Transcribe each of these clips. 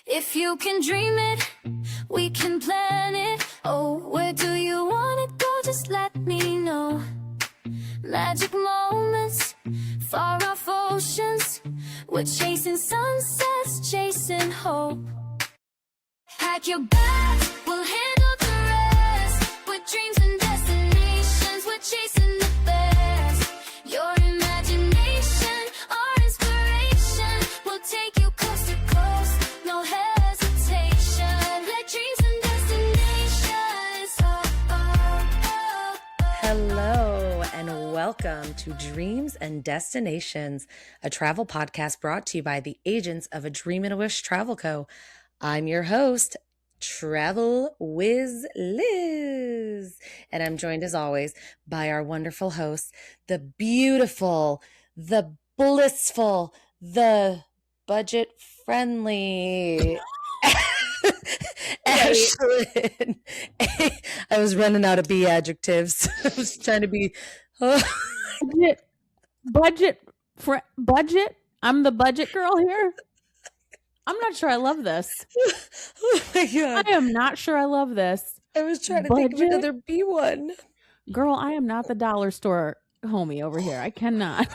If you can dream it, we can plan it. Oh, where do you want to go? Just let me know. Magic moments, far off oceans. We're chasing sunsets, chasing hope. Pack your bags, we'll handle the rest. With dreams and destinations, we're chasing the best. Your imagination, our inspiration. We'll take you coast to coast, no hesitation. Like dreams and destinations. Oh, oh, oh, oh. Hello and welcome to Dreams and Destinations, a travel podcast brought to you by the agents of A Dream and a Wish Travel Co. I'm your host, Travel Wiz Liz, and I'm joined as always by our wonderful hosts, the beautiful, the blissful, the budget friendly. Ashlyn. I was running out of B adjectives. I was trying to be budget. I'm the budget girl here. I'm not sure I love this. Oh my God. I am not sure I love this. I was trying to think of another B one. Girl, I am not the dollar store homie over here. I cannot.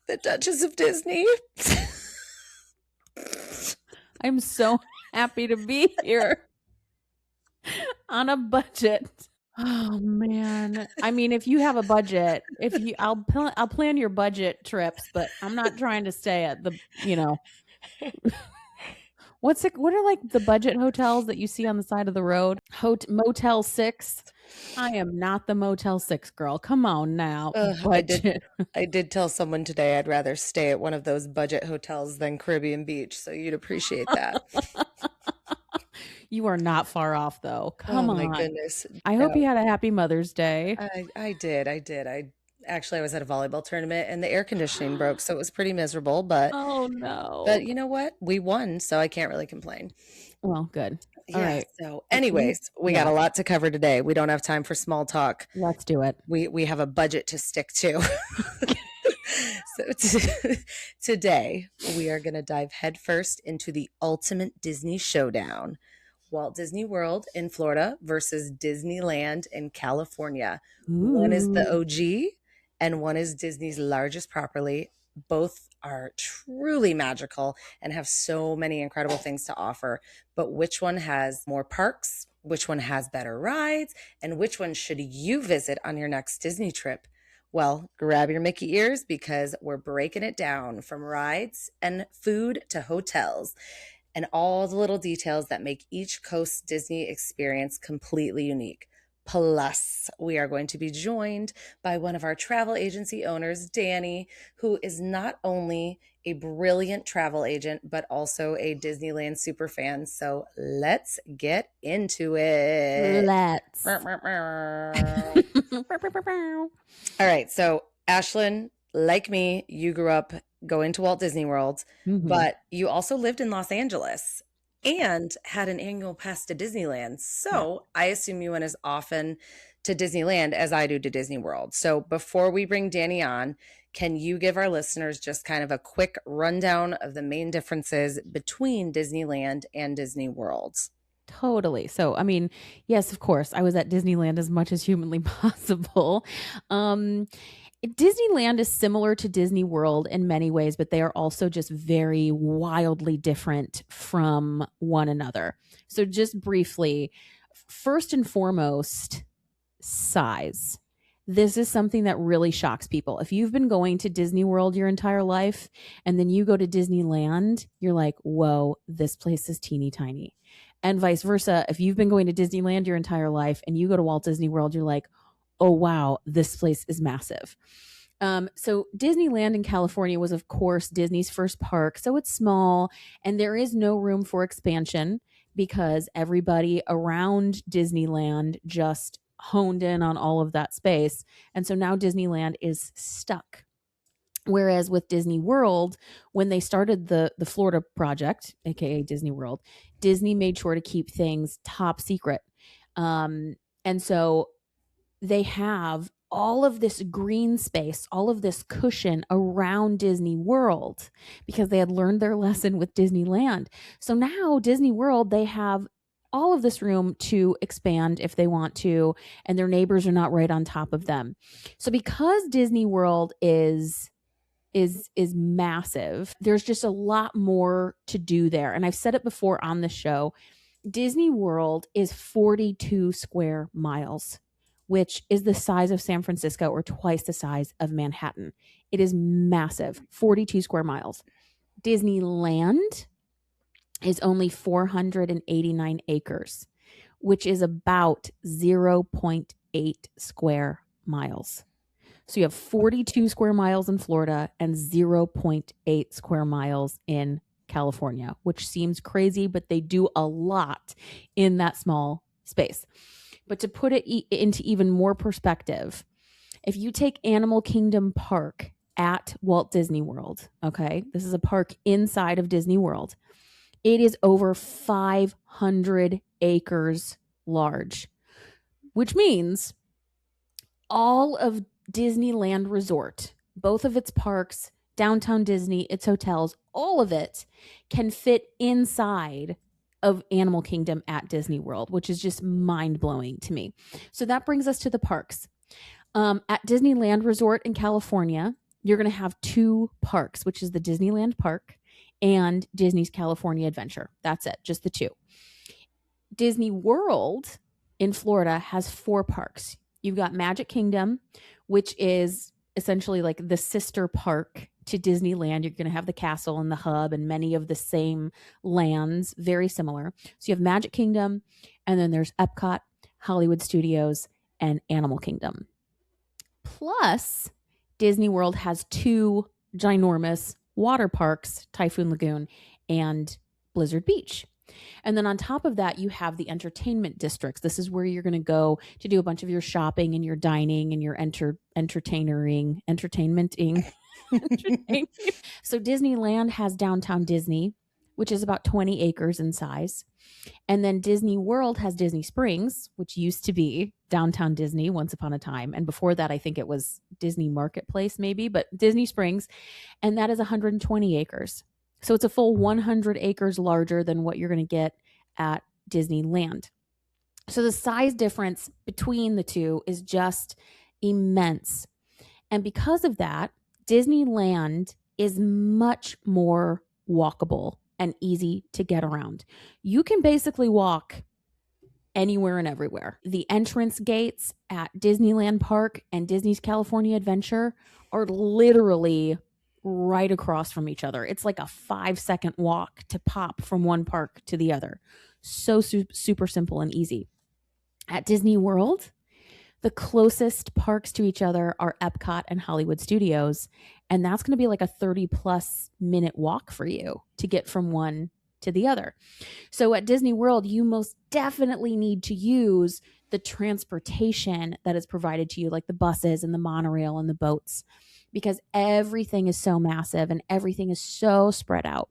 The Duchess of Disney. I'm so happy to be here on a budget. Oh man. I mean, if you have a budget, I'll plan your budget trips, but I'm not trying to stay at the, what are like the budget hotels that you see on the side of the road? Motel 6. I am not the Motel 6 girl. Come on now. I did tell someone today I'd rather stay at one of those budget hotels than Caribbean Beach, so you'd appreciate that. You are not far off though. Come on. Oh my goodness. I hope you had a happy Mother's Day. I did. I was at a volleyball tournament and the air conditioning broke, so it was pretty miserable, but oh no. But you know what? We won, so I can't really complain. Well, good. All Yeah, right. So anyways, we got a lot to cover today. We don't have time for small talk. Let's do it. We have a budget to stick to. So today we are going to dive headfirst into the ultimate Disney showdown. Walt Disney World in Florida versus Disneyland in California. Ooh. One is the OG and one is Disney's largest property. Both are truly magical and have so many incredible things to offer. But which one has more parks? Which one has better rides? And which one should you visit on your next Disney trip? Well, grab your Mickey ears because we're breaking it down from rides and food to hotels and all the little details that make each coast Disney experience completely unique. Plus, we are going to be joined by one of our travel agency owners, Danny, who is not only a brilliant travel agent, but also a Disneyland superfan. So let's get into it. Let's. All right. So, Ashlyn, like me, you grew up going to Walt Disney World, but you also lived in Los Angeles and had an annual pass to Disneyland. So I assume you went as often to Disneyland as I do to Disney World. So before we bring Danny on, can you give our listeners just kind of a quick rundown of the main differences between Disneyland and Disney World? Totally. So, I mean, yes, of course, I was at Disneyland as much as humanly possible. Disneyland is similar to Disney World in many ways, but they are also just very wildly different from one another. So just briefly, first and foremost, size. This is something that really shocks people. If you've been going to Disney World your entire life and then you go to Disneyland, you're like, whoa, this place is teeny tiny. And vice versa. If you've been going to Disneyland your entire life and you go to Walt Disney World, you're like, oh, wow, this place is massive. So Disneyland in California was, of course, Disney's first park. So it's small and there is no room for expansion because everybody around Disneyland just honed in on all of that space. And so now Disneyland is stuck. Whereas with Disney World, when they started the Florida project, aka Disney World, Disney made sure to keep things top secret. And so they have all of this green space, all of this cushion around Disney World because they had learned their lesson with Disneyland. So now Disney World, they have all of this room to expand if they want to, and their neighbors are not right on top of them. So because Disney World is massive, there's just a lot more to do there. And I've said it before on the show, Disney World is 42 square miles, which is the size of San Francisco or twice the size of Manhattan. It is massive, 42 square miles. Disneyland is only 489 acres, which is about 0.8 square miles. So you have 42 square miles in Florida and 0.8 square miles in California, which seems crazy, but they do a lot in that small space. But to put it into even more perspective, if you take Animal Kingdom Park at Walt Disney World, okay, this is a park inside of Disney World, it is over 500 acres large, which means all of Disneyland Resort, both of its parks, Downtown Disney, its hotels, all of it can fit inside of Animal Kingdom at Disney World, which is just mind-blowing to me. So that brings us to the parks. At Disneyland Resort in California, you're going to have two parks, which is the Disneyland Park and Disney's California Adventure. That's it, just the two. Disney World in Florida has 4 parks. You've got Magic Kingdom, which is essentially like the sister park to Disneyland. You're going to have the castle and the hub and many of the same lands, very similar. So you have Magic Kingdom, and then there's Epcot, Hollywood Studios, and Animal Kingdom. Plus, Disney World has 2 ginormous water parks, Typhoon Lagoon and Blizzard Beach. And then on top of that, you have the entertainment districts. This is where you're going to go to do a bunch of your shopping and your dining and your entertaining. So Disneyland has Downtown Disney, which is about 20 acres in size. And then Disney World has Disney Springs, which used to be Downtown Disney once upon a time. And before that, I think it was Disney Marketplace maybe, but Disney Springs. And that is 120 acres. So it's a full 100 acres larger than what you're going to get at Disneyland. So the size difference between the two is just immense. And because of that, Disneyland is much more walkable and easy to get around. You can basically walk anywhere and everywhere. The entrance gates at Disneyland Park and Disney's California Adventure are literally right across from each other. It's like a 5-second walk to pop from one park to the other. So super simple and easy. At Disney World, the closest parks to each other are Epcot and Hollywood Studios, and that's going to be like a 30+ minute walk for you to get from one to the other. So at Disney World, you most definitely need to use the transportation that is provided to you, like the buses and the monorail and the boats, because everything is so massive and everything is so spread out.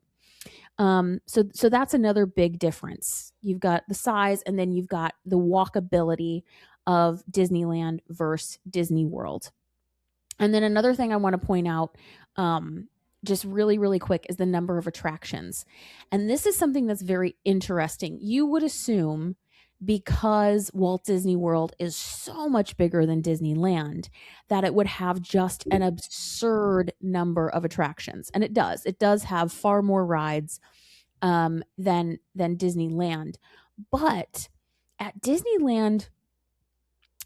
So that's another big difference. You've got the size, and then you've got the walkability of Disneyland versus Disney World. And then another thing I want to point out, just really, really quick, is the number of attractions. And this is something that's very interesting. You would assume, because Walt Disney World is so much bigger than Disneyland, that it would have just an absurd number of attractions. And it does. It does have far more rides than Disneyland. But at Disneyland,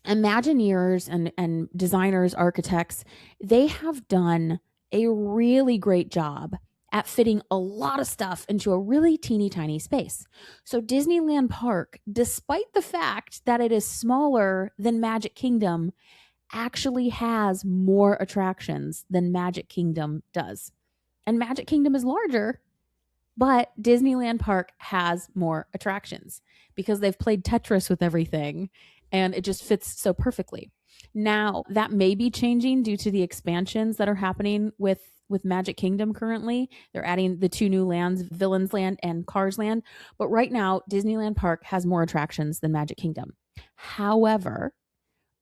Imagineers and designers, architects, they have done a really great job at fitting a lot of stuff into a really teeny tiny space. So Disneyland Park, despite the fact that it is smaller than Magic Kingdom, actually has more attractions than Magic Kingdom does. And Magic Kingdom is larger, but Disneyland Park has more attractions because they've played Tetris with everything and it just fits so perfectly. Now, that may be changing due to the expansions that are happening with Magic Kingdom currently. They're adding the 2 new lands, Villains Land and Cars Land. But right now, Disneyland Park has more attractions than Magic Kingdom. However,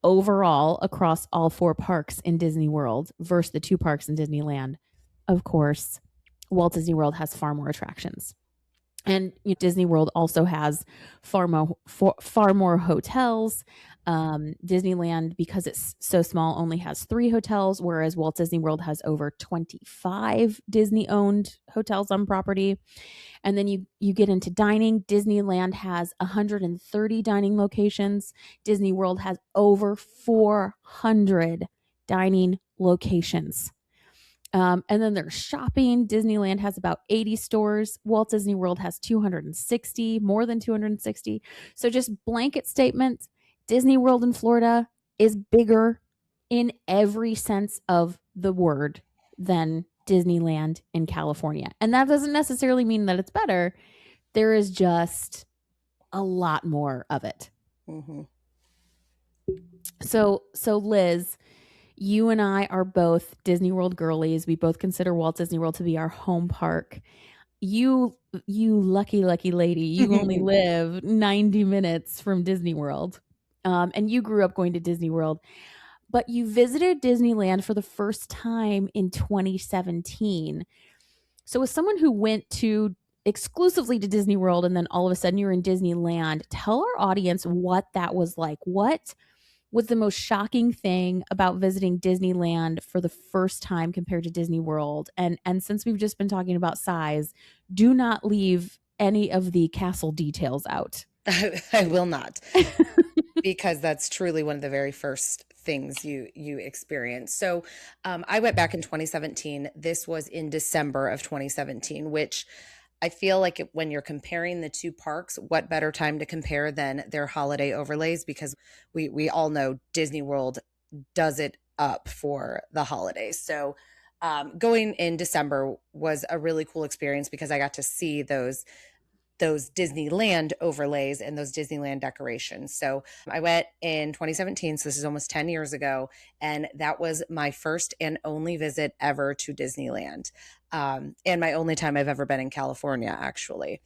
overall across all 4 parks in Disney World versus the 2 parks in Disneyland, of course, Walt Disney World has far more attractions. And Disney World also has far more hotels. Disneyland, because it's so small, only has 3 hotels, whereas Walt Disney World has over 25 Disney-owned hotels on property. And then you get into dining. Disneyland has 130 dining locations. Disney World has over 400 dining locations. And then there's shopping. Disneyland has about 80 stores. Walt Disney World has 260, more than 260. So just blanket statement, Disney World in Florida is bigger in every sense of the word than Disneyland in California. And that doesn't necessarily mean that it's better. There is just a lot more of it. Mm-hmm. So Liz, you and I are both Disney World girlies. We both consider Walt Disney World to be our home park. You lucky lady, you only live 90 minutes from Disney World. And you grew up going to Disney World, but you visited Disneyland for the first time in 2017. So as someone who went exclusively to Disney World and then all of a sudden you're in Disneyland, tell our audience what that was like. What was the most shocking thing about visiting Disneyland for the first time compared to Disney World? And since we've just been talking about size, do not leave any of the castle details out. I will not, because that's truly one of the very first things you experience. So I went back in 2017. This was in December of 2017, which I feel like when you're comparing the 2 parks, what better time to compare than their holiday overlays? Because we all know Disney World does it up for the holidays. So going in December was a really cool experience because I got to see those Disneyland overlays and those Disneyland decorations. So I went in 2017, so this is almost 10 years ago, and that was my first and only visit ever to Disneyland, and my only time I've ever been in California, actually.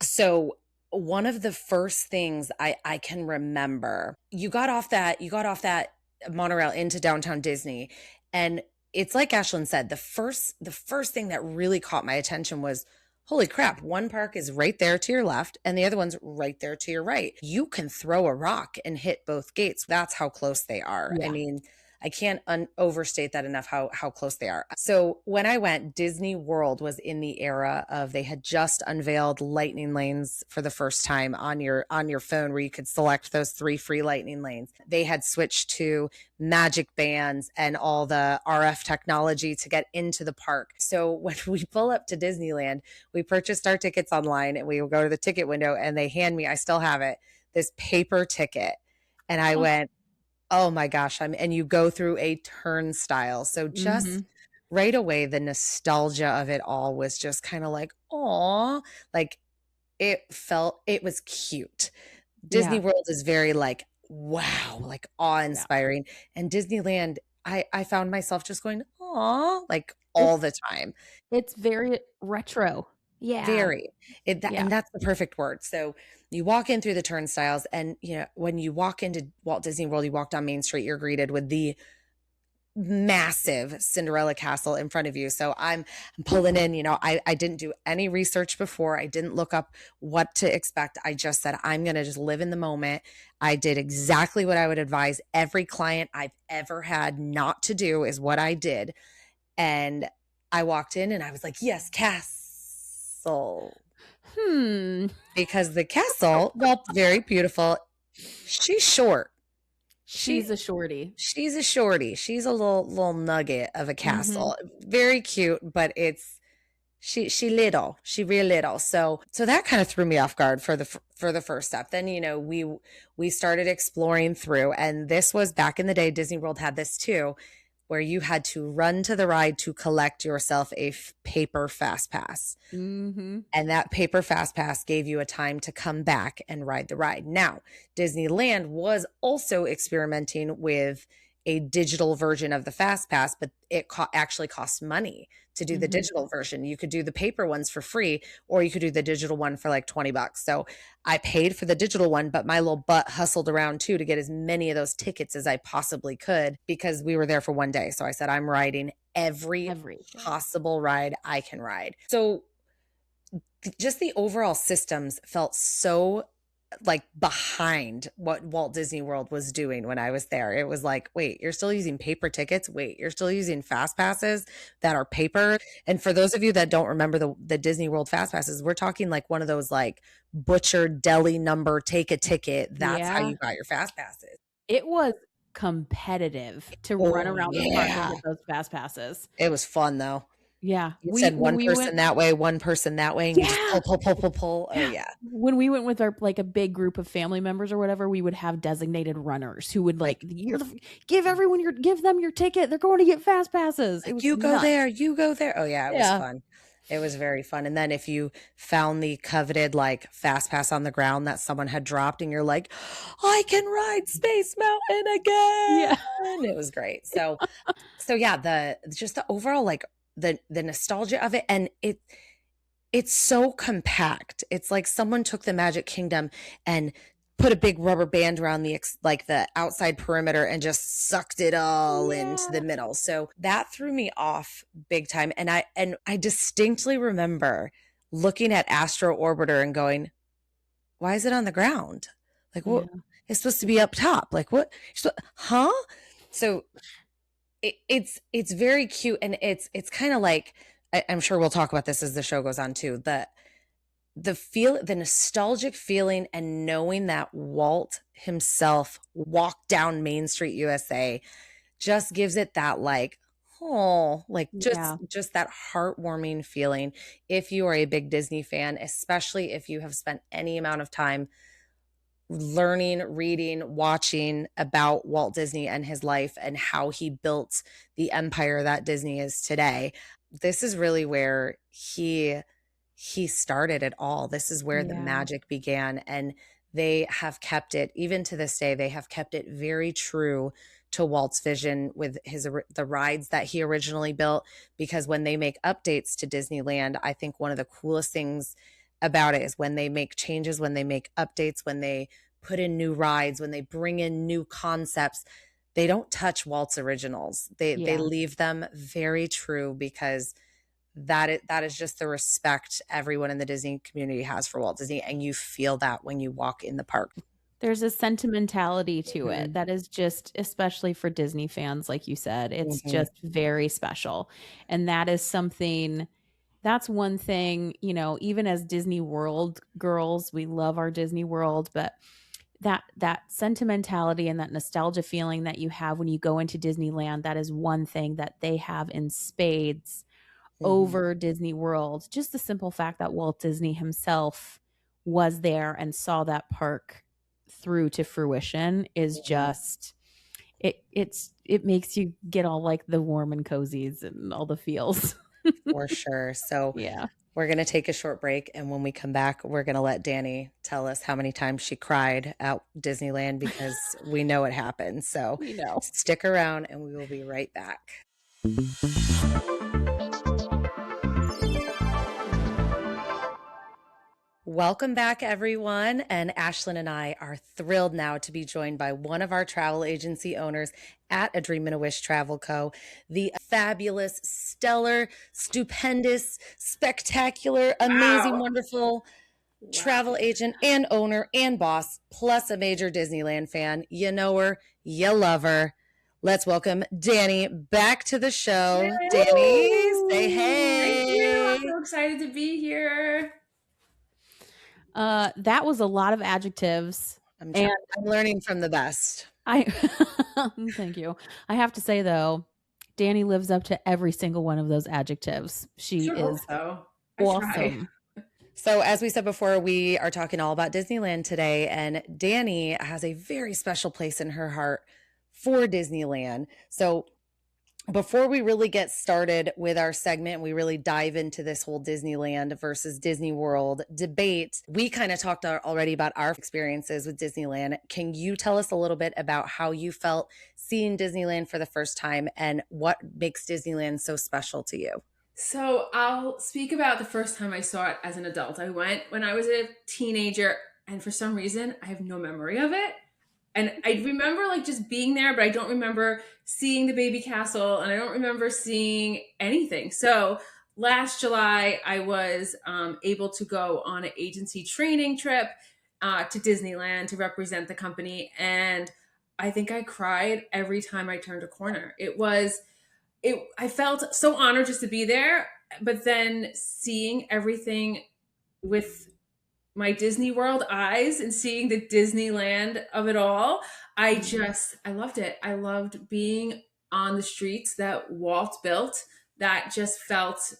So one of the first things I can remember, you got off that monorail into downtown Disney, and it's like Ashlyn said, the first thing that really caught my attention was, holy crap, one park is right there to your left and the other one's right there to your right. You can throw a rock and hit both gates. That's how close they are. Yeah. I mean, I can't overstate that enough, how close they are. So when I went, Disney World was in the era of, they had just unveiled lightning lanes for the first time on your phone, where you could select those 3 free lightning lanes. They had switched to magic bands and all the RF technology to get into the park. So when we pull up to Disneyland, we purchased our tickets online and we will go to the ticket window and they hand me, I still have it, this paper ticket. And I went, oh my gosh, and you go through a turnstile. So just right away, the nostalgia of it all was just kind of like, aw, like it was cute. Disney World is very like, wow, like awe-inspiring. And Disneyland, I found myself just going, aw, like all the time. It's very retro. Yeah. Very. And that's the perfect word. So you walk in through the turnstiles, and when you walk into Walt Disney World, you walk down Main Street, you're greeted with the massive Cinderella castle in front of you. So I'm pulling in, I didn't do any research before. I didn't look up what to expect. I just said, I'm going to just live in the moment. I did exactly what I would advise every client I've ever had not to do, is what I did. And I walked in and I was like, yes, castle. Because the castle, well, very beautiful. She's short. She's a shorty. She's a shorty. She's a little nugget of a castle. Very cute, but she little. She real little. So that kind of threw me off guard for the first step. Then we started exploring through, and this was back in the day. Disney World had this too, where you had to run to the ride to collect yourself a paper fast pass. And that paper fast pass gave you a time to come back and ride the ride. Now, Disneyland was also experimenting with a digital version of the Fast Pass, but it actually costs money to do the digital version. You could do the paper ones for free, or you could do the digital one for like $20. So I paid for the digital one, but my little butt hustled around too to get as many of those tickets as I possibly could because we were there for one day. So I said, I'm riding every possible ride I can ride. So just the overall systems felt so like behind what Walt Disney World was doing when I was there. It was like, wait, you're still using paper tickets? Wait, you're still using fast passes that are paper? And for those of you that don't remember the Disney World fast passes, we're talking like one of those like butcher deli number, take a ticket. That's how you got your fast passes. It was competitive to run around the park and get those fast passes. It was fun though. Yeah. We said one person that way, one person that way, and you just pull. Oh yeah. When we went with our like a big group of family members or whatever, we would have designated runners who would like give them your ticket. They're going to get fast passes. Like, you go there, you go there. Oh yeah, it was fun. It was very fun. And then if you found the coveted like fast pass on the ground that someone had dropped and you're like, I can ride Space Mountain again. Yeah. It was great. So yeah, the overall like the nostalgia of it, and it's so compact. It's like someone took the Magic Kingdom and put a big rubber band around the outside perimeter and just sucked it all into the middle. So that threw me off big time. And I distinctly remember looking at Astro Orbiter and going, why is it on the ground? Like, what? It's supposed to be up top. Like, what? Huh? So it's very cute, and it's kind of like, I'm sure we'll talk about this as the show goes on too. The nostalgic feeling and knowing that Walt himself walked down Main Street, USA, just gives it that like, just that heartwarming feeling. If you are a big Disney fan, especially if you have spent any amount of time learning, reading, watching about Walt Disney and his life and how he built the empire that Disney is today, this is really where he started it all. This is where the magic began, and they have kept it, even to this day, they have kept it very true to Walt's vision with the rides that he originally built. Because when they make updates to Disneyland, I think one of the coolest things about it is when they make changes, when they make updates, when they put in new rides, when they bring in new concepts, they don't touch Walt's originals. They leave them very true, because that is just the respect everyone in the Disney community has for Walt Disney, and you feel that when you walk in the park. There's a sentimentality to it that is just, especially for Disney fans, like you said, it's just very special. And that is something, that's one thing, you know, even as Disney World girls, we love our Disney World, but that sentimentality and that nostalgia feeling that you have when you go into Disneyland, that is one thing that they have in spades over Disney World. Just the simple fact that Walt Disney himself was there and saw that park through to fruition is just, it makes you get all like the warm and cozies and all the feels. For sure. So we're going to take a short break, and when we come back, we're going to let Danny tell us how many times she cried at Disneyland, because we know it happened. So stick around and we will be right back. Welcome back, everyone. And Ashlyn and I are thrilled now to be joined by one of our travel agency owners at A Dream and a Wish Travel Co., the fabulous, stellar, stupendous, spectacular, amazing, wonderful travel agent and owner and boss, plus a major Disneyland fan. You know her, you love her. Let's welcome Danny back to the show. Yay! Danny, say hey. Thank you. I'm so excited to be here. That was a lot of adjectives. I'm learning from the best. Thank you. I have to say though, Danny lives up to every single one of those adjectives. She is awesome. So as we said before, we are talking all about Disneyland today, and Danny has a very special place in her heart for Disneyland. So before we really get started with our segment, we really dive into this whole Disneyland versus Disney World debate. We kind of talked already about our experiences with Disneyland. Can you tell us a little bit about how you felt seeing Disneyland for the first time and what makes Disneyland so special to you? So I'll speak about the first time I saw it as an adult. I went when I was a teenager, and for some reason, I have no memory of it. And I remember like just being there, but I don't remember seeing the baby castle, and I don't remember seeing anything. So last July, I was able to go on an agency training trip to Disneyland to represent the company, and I think I cried every time I turned a corner. I felt so honored just to be there, but then seeing everything with my Disney World eyes and seeing the Disneyland of it all, I loved it. I loved being on the streets that Walt built. That just felt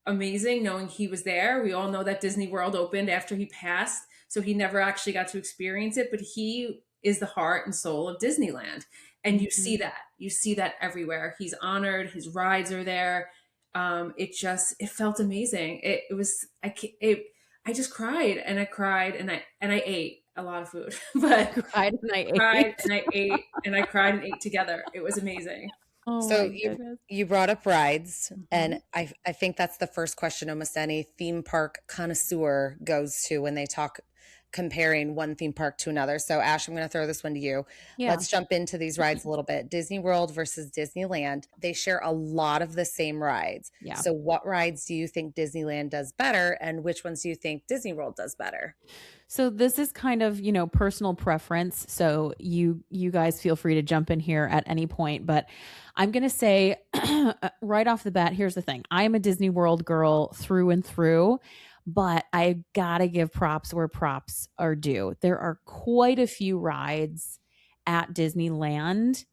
amazing knowing he was there. We all know that Disney World opened after he passed, so he never actually got to experience it, but he is the heart and soul of Disneyland. And you see that. You see that everywhere. He's honored, his rides are there. It felt amazing. It was I just cried and I cried and I ate a lot of food, but Cried and I cried ate. and I ate and I cried and ate together. It was amazing. Oh So my goodness. you brought up rides, and I think that's the first question almost any theme park connoisseur goes to when they talk comparing one theme park to another. So Ash, I'm going to throw this one to you. Yeah. Let's jump into these rides a little bit. Disney World versus Disneyland. They share a lot of the same rides. Yeah. So what rides do you think Disneyland does better, and which ones do you think Disney World does better? So this is kind of, personal preference. So you guys feel free to jump in here at any point, but I'm going to say right off the bat, here's the thing. I am a Disney World girl through and through, but I got to give props where props are due. There are quite a few rides at Disneyland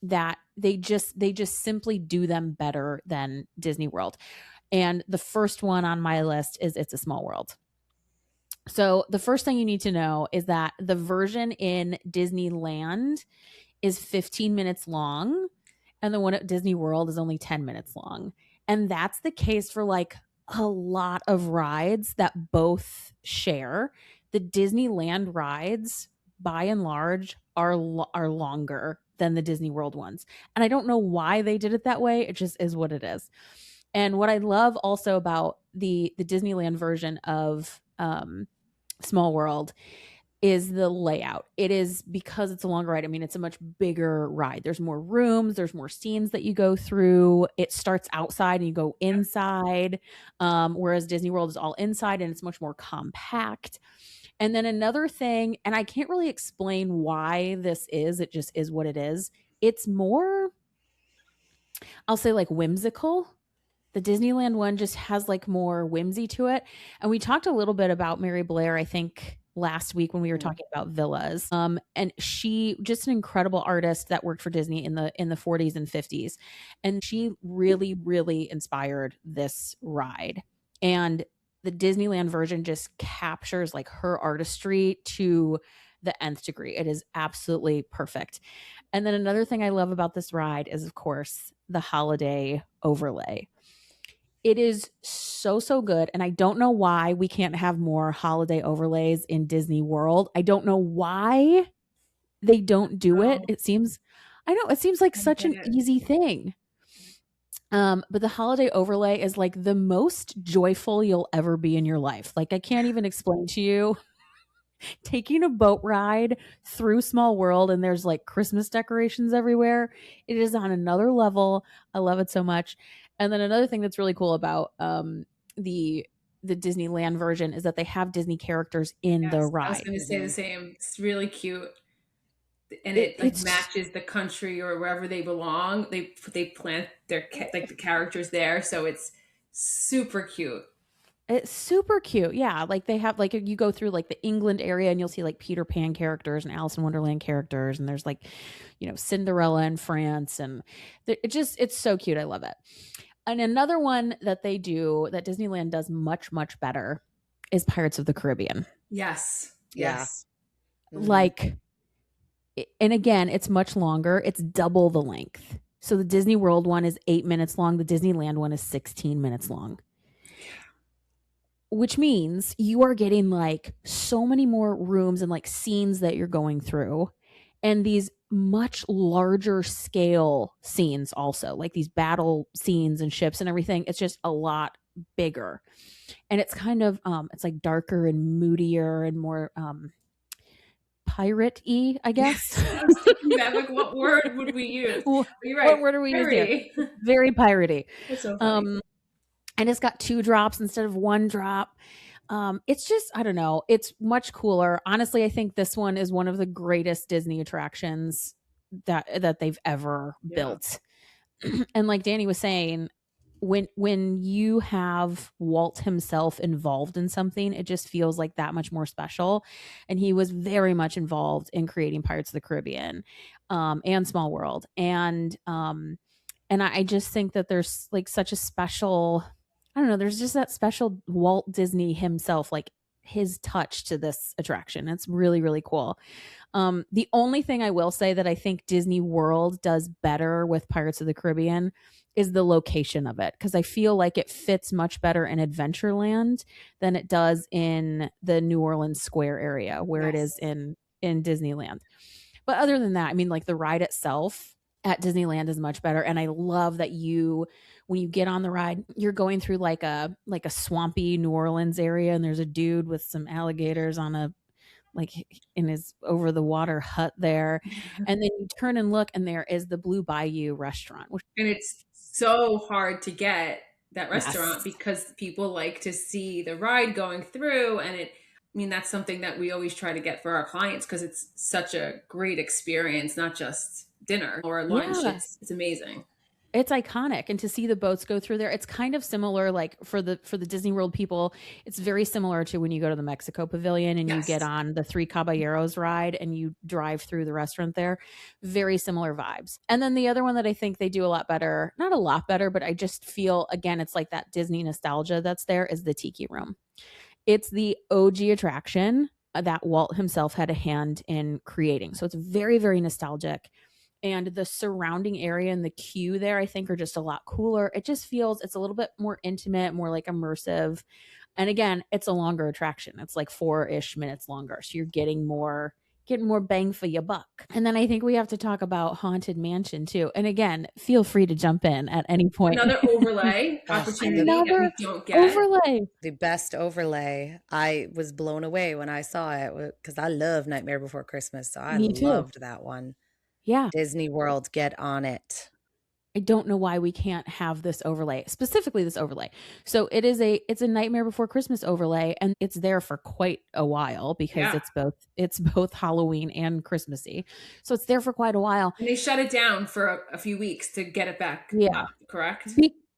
that they just simply do them better than Disney World. And the first one on my list is It's a Small World. So the first thing you need to know is that the version in Disneyland is 15 minutes long, and the one at Disney World is only 10 minutes long. And that's the case for like a lot of rides that both share. The Disneyland rides, by and large, are longer than the Disney World ones. And I don't know why they did it that way. It just is what it is. And what I love also about the Disneyland version of Small World is the layout. It is, because it's a longer ride, I mean, it's a much bigger ride. There's more rooms, there's more scenes that you go through. It starts outside and you go inside, whereas Disney World is all inside and it's much more compact. And then another thing, and I can't really explain why this is, it just is what it is. It's more, I'll say, like whimsical. The Disneyland one just has like more whimsy to it. And we talked a little bit about Mary Blair, I think, last week when we were talking about villas. And she just an incredible artist that worked for Disney in the 40s and 50s. And she really, really inspired this ride. And the Disneyland version just captures like her artistry to the nth degree. It is absolutely perfect. And then another thing I love about this ride is, of course, the holiday overlay. It is so, so good. And I don't know why we can't have more holiday overlays in Disney World. I don't know why they don't do it. It seems like such an easy thing. But the holiday overlay is like the most joyful you'll ever be in your life. Like, I can't even explain to you taking a boat ride through Small World and there's like Christmas decorations everywhere. It is on another level. I love it so much. And then another thing that's really cool about the Disneyland version is that they have Disney characters in the ride. I was going to say the same. It's really cute, and it like matches the country or wherever they belong. They plant their like the characters there, so it's super cute. It's super cute. Yeah. Like they have, like, you go through like the England area and you'll see like Peter Pan characters and Alice in Wonderland characters. And there's like, Cinderella in France. And it's so cute. I love it. And another one that they do that Disneyland does much, much better is Pirates of the Caribbean. Yes. Yeah. Like, and again, it's much longer. It's double the length. So the Disney World one is 8 minutes long. The Disneyland one is 16 minutes long. Which means you are getting like so many more rooms and like scenes that you're going through, and these much larger scale scenes also, like these battle scenes and ships and everything. It's just a lot bigger. And it's kind of it's like darker and moodier and more pirate-y, I guess. I was thinking that, like, what word would we use? What You're right. word are we using here? Parody. Very piratey. That's so funny. And it's got 2 drops instead of 1 drop. It's just, I don't know, it's much cooler. Honestly, I think this one is one of the greatest Disney attractions that they've ever built. And like Danny was saying, when you have Walt himself involved in something, it just feels like that much more special. And he was very much involved in creating Pirates of the Caribbean and Small World. And I just think that there's like such a special, I don't know, there's just that special Walt Disney himself, like his touch to this attraction. It's really, really cool. The only thing I will say that I think Disney World does better with Pirates of the Caribbean is the location of it, because I feel like it fits much better in Adventureland than it does in the New Orleans Square area where it is in Disneyland. But other than that, I mean, like the ride itself at Disneyland is much better. And I love that when you get on the ride, you're going through like a swampy New Orleans area, and there's a dude with some alligators in his over the water hut there. And then you turn and look, and there is the Blue Bayou restaurant. And it's so hard to get that restaurant because people like to see the ride going through. And that's something that we always try to get for our clients because it's such a great experience, not just dinner or lunch. Yeah. It's amazing. It's iconic. And to see the boats go through there, it's kind of similar, like for the Disney World people, it's very similar to when you go to the Mexico Pavilion and you get on the Three Caballeros ride and you drive through the restaurant there. Very similar vibes. And then the other one that I think they do a lot better, not a lot better, but I just feel, again, it's like that Disney nostalgia that's there, is the Tiki Room. It's the OG attraction that Walt himself had a hand in creating. So it's very, very nostalgic. And the surrounding area and the queue there, I think, are just a lot cooler. It just feels, it's a little bit more intimate, more like immersive. And again, it's a longer attraction. It's like 4-ish minutes longer. So you're getting more bang for your buck. And then I think we have to talk about Haunted Mansion too. And again, feel free to jump in at any point. Another overlay opportunity that we don't get. Overlay. The best overlay. I was blown away when I saw it because I love Nightmare Before Christmas. So I loved that one. Yeah. Disney World, get on it. I don't know why we can't have this overlay, specifically this overlay. So it's a Nightmare Before Christmas overlay, and it's there for quite a while because it's both Halloween and Christmassy. So it's there for quite a while. And they shut it down for a few weeks to get it back up, correct?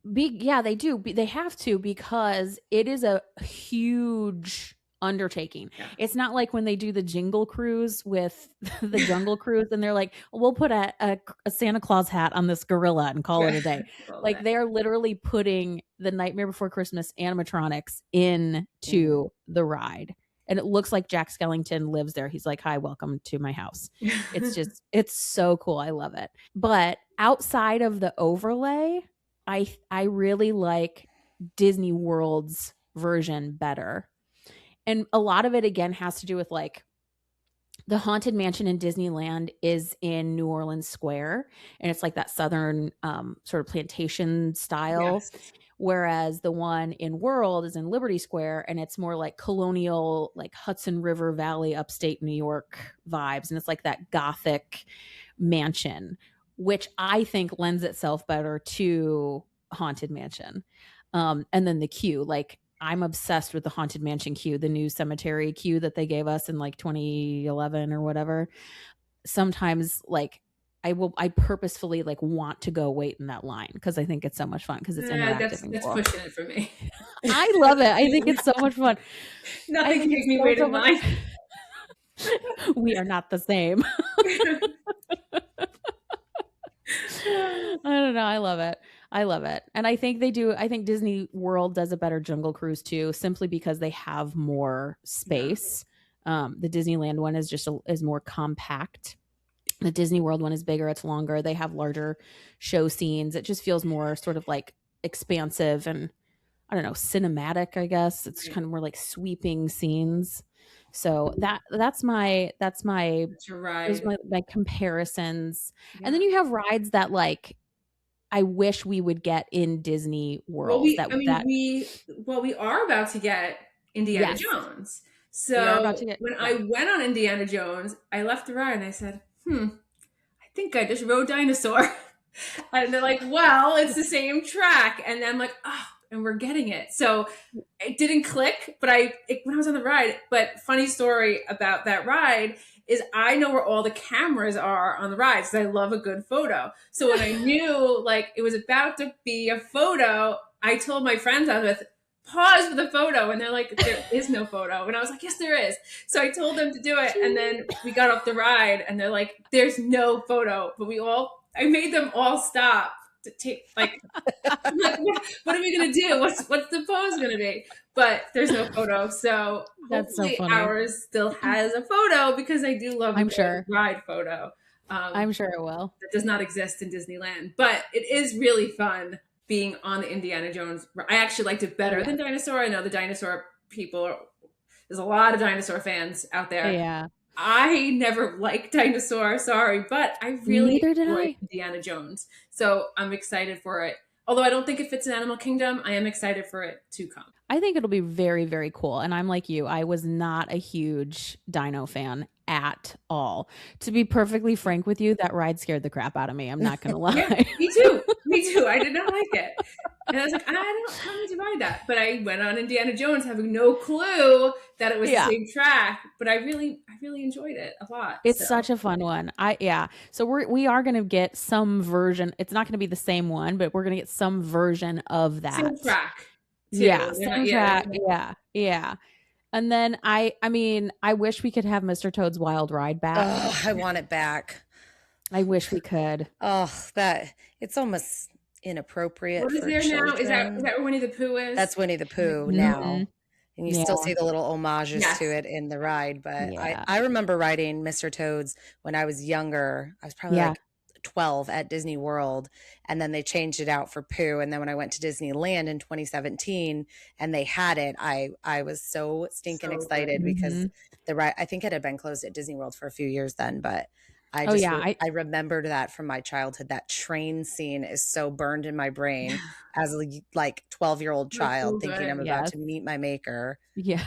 Yeah, they do. They have to, because it is a huge undertaking. It's not like when they do the Jingle Cruise with the Jungle Cruise and they're like, we'll put a Santa Claus hat on this gorilla and call it a day. Like they are literally putting the Nightmare Before Christmas animatronics into the ride. And it looks like Jack Skellington lives there. He's like, hi, welcome to my house. It's so cool. I love it. But outside of the overlay, I really like Disney World's version better. And a lot of it, again, has to do with like the Haunted Mansion in Disneyland is in New Orleans Square. And it's like that Southern sort of plantation style. Yes. Whereas the one in World is in Liberty Square, and it's more like colonial, like Hudson River Valley, upstate New York vibes. And it's like that Gothic mansion, which I think lends itself better to Haunted Mansion. And then the queue, like, I'm obsessed with the Haunted Mansion queue, the new cemetery queue that they gave us in like 2011 or whatever. Sometimes like I purposefully like want to go wait in that line because I think it's so much fun because it's interactive. That's pushing it for me. I love it. I think it's so much fun. Nothing makes me wait in line. We are not the same. I don't know. I love it. And I think Disney World does a better Jungle Cruise too, simply because they have more space. The Disneyland one is more compact. The Disney World one is bigger, it's longer. They have larger show scenes. It just feels more sort of like expansive and I don't know, cinematic, I guess. It's Right. kind of more like sweeping scenes. So that's my That's your those ride. my comparisons. And Yeah. then you have rides that like I wish we would get in Disney Well, World. That we are about to get Indiana yes, Jones. we are about to So get when yeah. I went on Indiana Jones, I left the ride and I said, I think I just rode dinosaur. And they're like, well, it's the same track. And I'm like, oh, and we're getting it. So it didn't click, but when I was on the ride, but funny story about that ride is I know where all the cameras are on the ride because I love a good photo. So when I knew like it was about to be a photo, I told my friends I was with, pause for the photo. And they're like, there is no photo. And I was like, yes, there is. So I told them to do it. And then we got off the ride and they're like, there's no photo. But I made them all stop to take like, like what are we gonna do? What's the pose gonna be? But there's no photo, so That's so hopefully funny. ours still has a photo because I do love a I'm good sure. ride photo. I'm sure it will. That does not exist in Disneyland, but it is really fun being on the Indiana Jones. I actually liked it better than Dinosaur. I know the dinosaur people. There's a lot of dinosaur fans out there. Yeah. I never liked Dinosaur, sorry, but I really Neither did enjoyed I. Indiana Jones. So I'm excited for it. Although I don't think it fits in Animal Kingdom, I am excited for it to come. I think it'll be very, very cool. And I'm like you, I was not a huge dino fan at all. To be perfectly frank with you, that ride scared the crap out of me. I'm not going to lie. Yeah, me too. Me too. I did not like it. And I was like, I don't need to ride that. But I went on Indiana Jones having no clue that it was the same track. But I really enjoyed it a lot. It's such a fun one. So we are going to get some version. It's not going to be the same one, but we're going to get some version of that. Same track. Too. Yeah, same track. Yeah. And then I mean, I wish we could have Mr. Toad's Wild Ride back. Oh, I want it back. I wish we could. Oh, that it's almost inappropriate. What is there now? Is that where Winnie the Pooh is? That's Winnie the Pooh now. And you still see the little homages to it in the ride. But I remember riding Mr. Toad's when I was younger. I was probably like 12 at Disney World. And then they changed it out for Pooh. And then when I went to Disneyland in 2017 and they had it, I was so stinking excited because the ride, I think it had been closed at Disney World for a few years then, but I remembered that from my childhood. That train scene is so burned in my brain as a like 12-year-old child thinking I'm about to meet my maker. Yeah.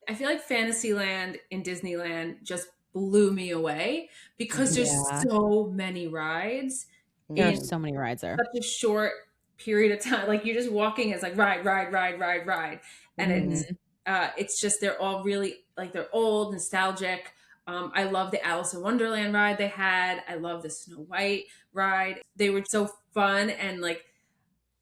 I feel like Fantasyland in Disneyland just blew me away because there's so many rides. There's so many rides there. Such a short period of time. Like you're just walking, it's like ride. And it's just, they're all really like, they're old, nostalgic. I love the Alice in Wonderland ride they had. I love the Snow White ride. They were so fun and like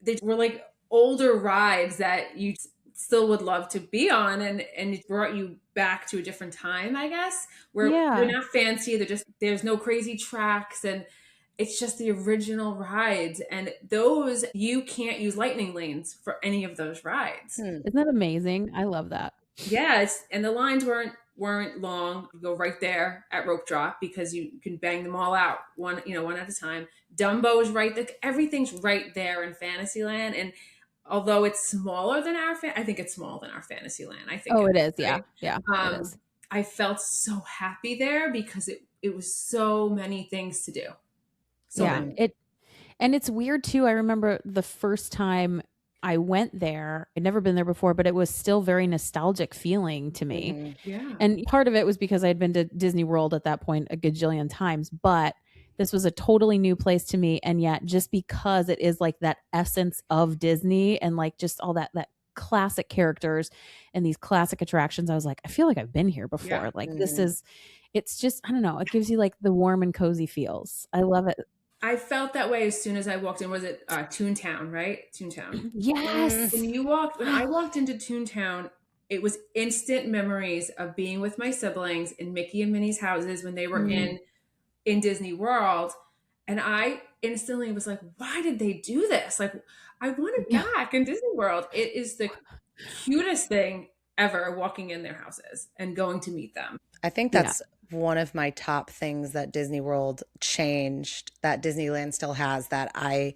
they were like older rides that you still would love to be on, and it brought you back to a different time, I guess. Where they're not fancy, there's no crazy tracks, and it's just the original rides. And those, you can't use lightning lanes for any of those rides. Isn't that amazing? I love that. Yeah, and the lines weren't long. You go right there at rope drop because you can bang them all out one at a time. Dumbo is right there. Everything's right there in Fantasyland. And although it's smaller than I think it's smaller than our Fantasyland. I think. Oh, it is. Right? Yeah. It is. I felt so happy there because it was so many things to do. And it's weird too. I remember the first time I went there, I'd never been there before, but it was still very nostalgic feeling to me. Yeah. And part of it was because I'd been to Disney World at that point a gajillion times, but this was a totally new place to me. And yet just because it is like that essence of Disney and like just all that classic characters and these classic attractions, I was like, I feel like I've been here before. Yeah. Like it's just, I don't know. It gives you like the warm and cozy feels. I love it. I felt that way as soon as I walked in. Was it Toontown, right? Toontown. Yes. When I walked into Toontown, it was instant memories of being with my siblings in Mickey and Minnie's houses when they were in Disney World. And I instantly was like, why did they do this? Like, I want it back in Disney World. It is the cutest thing ever, walking in their houses and going to meet them. I think that's one of my top things that Disney World changed that Disneyland still has that I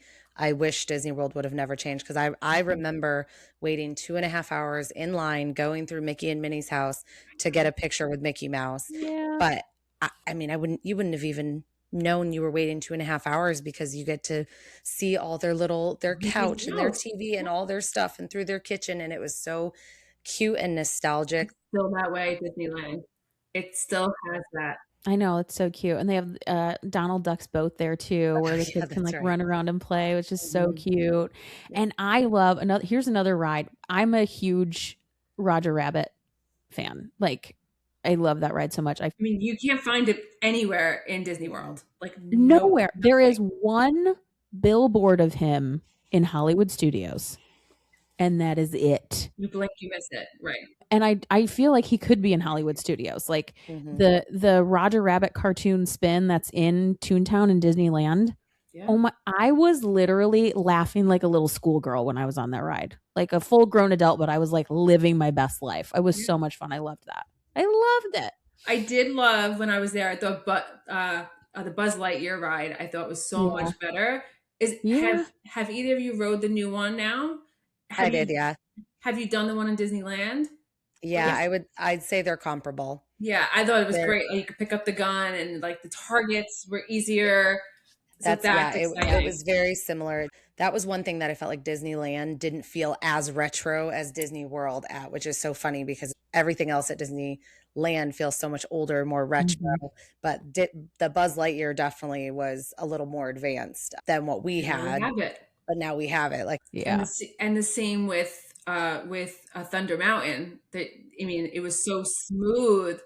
wish Disney World would have never changed, because I remember waiting 2.5 hours in line going through Mickey and Minnie's house to get a picture with Mickey Mouse. Yeah. But I mean, you wouldn't have even known you were waiting 2.5 hours, because you get to see all their couch and their TV and all their stuff and through their kitchen. And it was so cute and nostalgic. Still that way at Disneyland. It still has that. I know, it's so cute. And they have Donald Duck's boat there too, where the Yeah, kids can that's like right. run around and play, which is so Mhm. cute. And I love here's another ride. I'm a huge Roger Rabbit fan. Like, I love that ride so much. I mean, you can't find it anywhere in Disney World. Like Nowhere. There is nothing. one billboard of him in Hollywood Studios, and that is it. You blink, you miss it. Right. And I feel like he could be in Hollywood Studios. Like Mhm. the Roger Rabbit cartoon spin that's in Toontown and Disneyland. Yeah. Oh my, I was literally laughing like a little schoolgirl when I was on that ride. Like a full grown adult, but I was like living my best life. It was so much fun. I loved that. I loved it. I did love when I was there at the Buzz Lightyear ride. I thought it was so Yeah. much better. Yeah. Have either of you rode the new one now? I did, yeah. Have you done the one in Disneyland? Yeah, Yes. I'd say they're comparable. Yeah, I thought it was They're great. Like, you could pick up the gun and like the targets were easier. So That's yeah, that's it exciting. was very similar. That was one thing that I felt like Disneyland didn't feel as retro as Disney World at, which is so funny because everything else at Disneyland feels so much older, more retro. Mhm. But the Buzz Lightyear definitely was a little more advanced than what we Now we had, have it. but now we have it. Like, Yeah. And the same with Thunder Mountain. That, I mean, it was so smooth.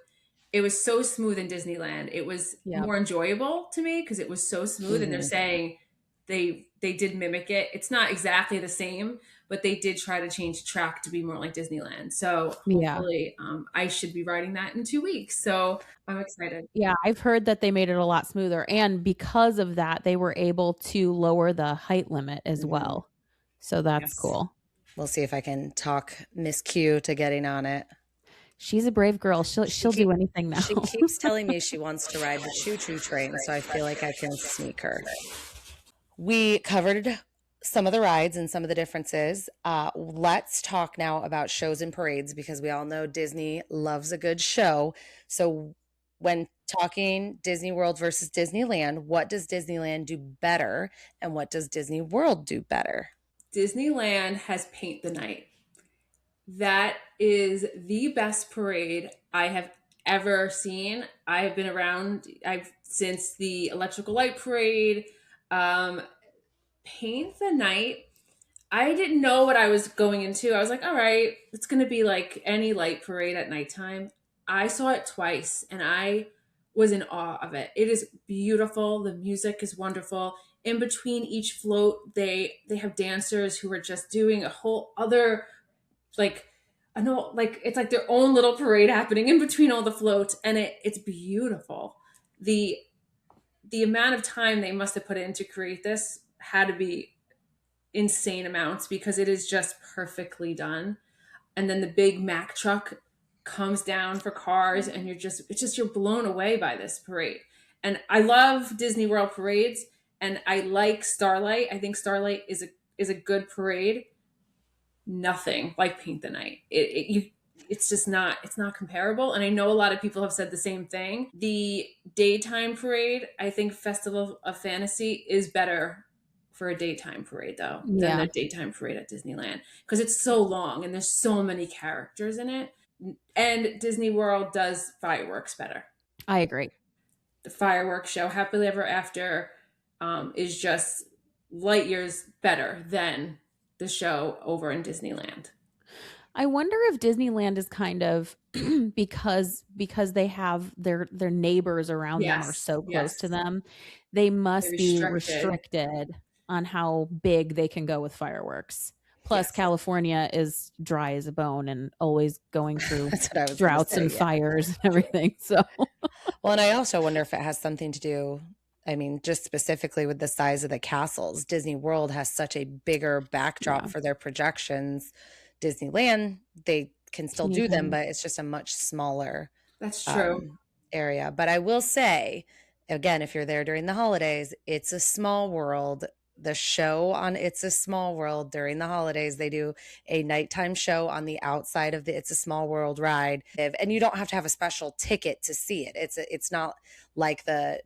It was so smooth in Disneyland. It was Yeah. more enjoyable to me because it was so smooth. And they're Mhm. saying they did mimic it. It's not exactly the same, but they did try to change the track to be more like Disneyland. So Yeah. hopefully, I should be riding that in 2 weeks. So I'm excited. Yeah, I've heard that they made it a lot smoother. And because of that, they were able to lower the height limit as Mhm. well. So that's Yes. cool. We'll see if I can talk Miss Q to getting on it. She's a brave girl. She'll do anything now. She keeps telling me she wants to ride the choo-choo train, so I feel like I can sneak her. We covered some of the rides and some of the differences. Let's talk now about shows and parades, because we all know Disney loves a good show. So when talking Disney World versus Disneyland, what does Disneyland do better and what does Disney World do better? Disneyland has Paint the Night. That is the best parade I have ever seen. I have been around since the Electrical Light Parade. Paint the Night. I didn't know what I was going into. I was like, all right, it's going to be like any light parade at nighttime. I saw it twice and I was in awe of it. It is beautiful. The music is wonderful. In between each float, they have dancers who are just doing a whole other, like, I know, like it's like their own little parade happening in between all the floats, and it's beautiful. The amount of time they must have put in to create this had to be insane amounts because it is just perfectly done. And then the big Mack truck comes down for cars, and you're blown away by this parade. And I love Disney World parades, and I like Starlight. I think Starlight is a good parade. Nothing like Paint the Night. It's just not, it's not comparable. And I know a lot of people have said the same thing. The daytime parade, I think Festival of Fantasy is better for a daytime parade though than the daytime parade at Disneyland, because it's so long and there's so many characters in it. And Disney World does fireworks better. I agree. The fireworks show, Happily Ever After, is just light years better than the show over in Disneyland. I wonder if Disneyland is kind of because they have their neighbors around them are so close to them, they must be restricted on how big they can go with fireworks. Plus, California is dry as a bone and always going through droughts and fires and everything. So, well, and I also wonder if it has something to do, I mean, just specifically with the size of the castles. Disney World has such a bigger backdrop for their projections. Disneyland, they can still do them, but it's just a much smaller. That's true. area. But I will say, again, if you're there during the holidays, It's a Small World. The show on It's a Small World during the holidays, they do a nighttime show on the outside of the It's a Small World ride, and you don't have to have a special ticket to see it. It's not like the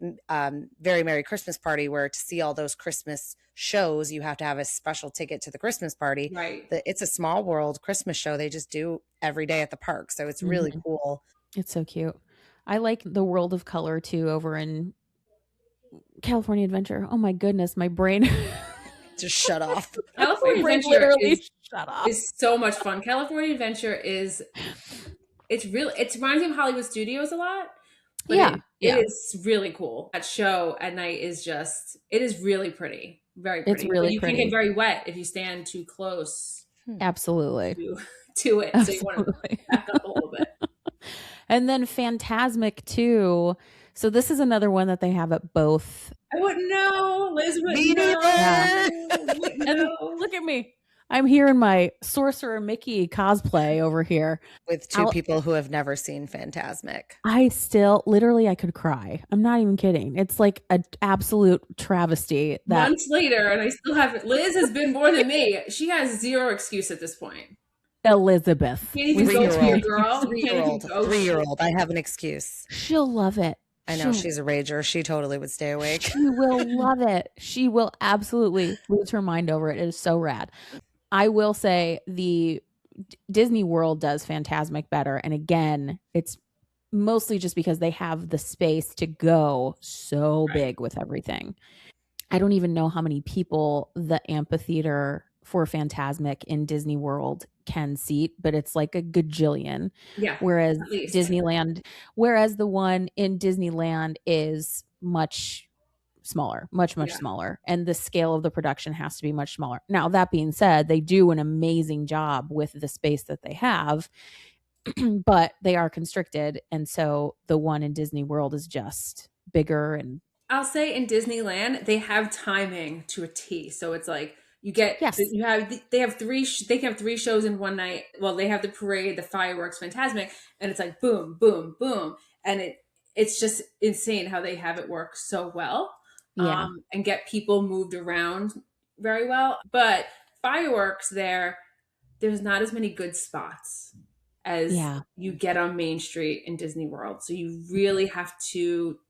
Very Merry Christmas Party, where to see all those Christmas shows you have to have a special ticket to the Christmas party. Right. The It's a Small World Christmas show they just do every day at the park, so it's really cool. It's so cute. I like the World of Color too over in California Adventure. Oh my goodness, my brain Just shut off. California brain Adventure literally shut off. is so much fun. California Adventure it reminds me of Hollywood Studios a lot. But Yeah. it is really cool. That show at night is it is really pretty. Very pretty. It's really but you pretty. can get very wet if you stand too close Absolutely. to it. So you want to Absolutely. back up a little bit. And then Fantasmic too. So this is another one that they have at both. I wouldn't know. Liz Me wouldn't know. neither. Wouldn't And know. look at me. I'm here in my Sorcerer Mickey cosplay over here. With 2 people who have never seen Fantasmic. I still literally I could cry. I'm not even kidding. It's like an absolute travesty that Months later, and I still haven't. Liz has been more than me. She has zero excuse at this point. Elizabeth. You can't even go to your girl. You can't even 3-year-old. go to- 3-year-old. I have an excuse. She'll love it. I know she's a rager. She totally would stay awake. She will love it. She will absolutely lose her mind over it. It is so rad. I will say the Disney World does Fantasmic better. And again, it's mostly just because they have the space to go so big with everything. I don't even know how many people the amphitheater for Fantasmic in Disney World can seat, but it's like a gajillion. Yeah. Whereas at least. whereas the one in Disneyland is much smaller, much smaller, and the scale of the production has to be much smaller. Now, that being said, they do an amazing job with the space that they have, but they are constricted, and so the one in Disney World is just bigger. And I'll say in Disneyland, they have timing to a T. So it's like you get, they have they can have 3 shows in one night. Well, they have the parade, the fireworks, Fantasmic, and it's like boom, boom, boom. And it's just insane how they have it work so well. And get people moved around very well. But fireworks there's not as many good spots as you get on Main Street in Disney World. So you really have to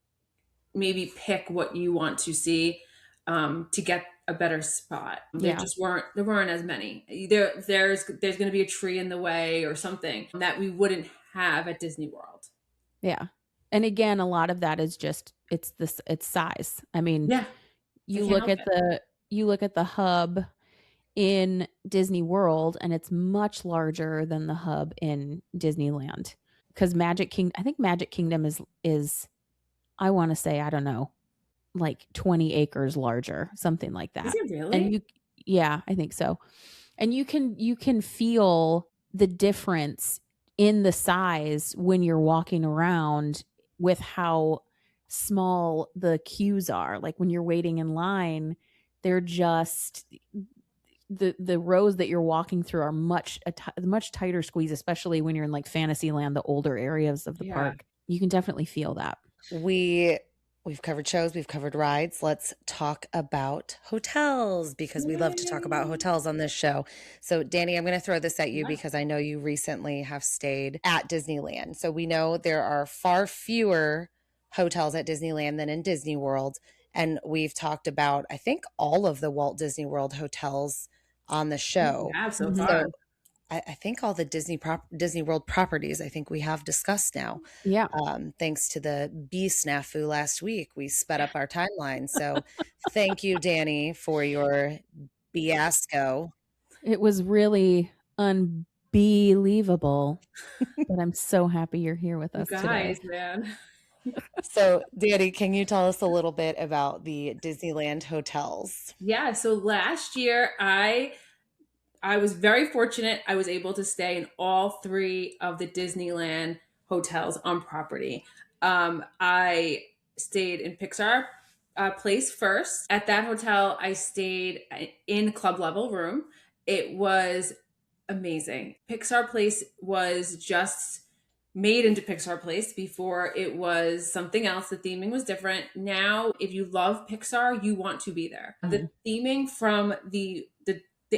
maybe pick what you want to see to get a better spot. There weren't as many. There's going to be a tree in the way or something that we wouldn't have at Disney World. Yeah. And again, a lot of that is just it's size. I mean, you look at the hub in Disney World and it's much larger than the hub in Disneyland. Because Magic Kingdom is I want to say, I don't know, like 20 acres larger, something like that. Is it really? And I think so. And you can feel the difference in the size when you're walking around with how small the queues are. Like when you're waiting in line, they're just the rows that you're walking through are much tighter squeeze, especially when you're in like Fantasyland, the older areas of the park. You can definitely feel that. We've covered shows, we've covered rides. Let's talk about hotels because we love to talk about hotels on this show. So Danny, I'm going to throw this at you because I know you recently have stayed at Disneyland. So we know there are far fewer hotels at Disneyland than in Disney World. And we've talked about, I think, all of the Walt Disney World hotels on the show. Yeah, so far. So I think all the Disney World properties, I think we have discussed now. Yeah. Thanks to the bee snafu last week, we sped up our timeline. So thank you, Danny, for your fiasco. It was really unbelievable, but I'm so happy you're here with us guys, today. Man. So, Danny, can you tell us a little bit about the Disneyland hotels? Yeah. So last year, I was very fortunate. I was able to stay in all 3 of the Disneyland hotels on property. I stayed in Pixar Place first. At that hotel, I stayed in club level room. It was amazing. Pixar Place was just made into Pixar Place. Before it was something else. The theming was different. Now, if you love Pixar, you want to be there. The theming from the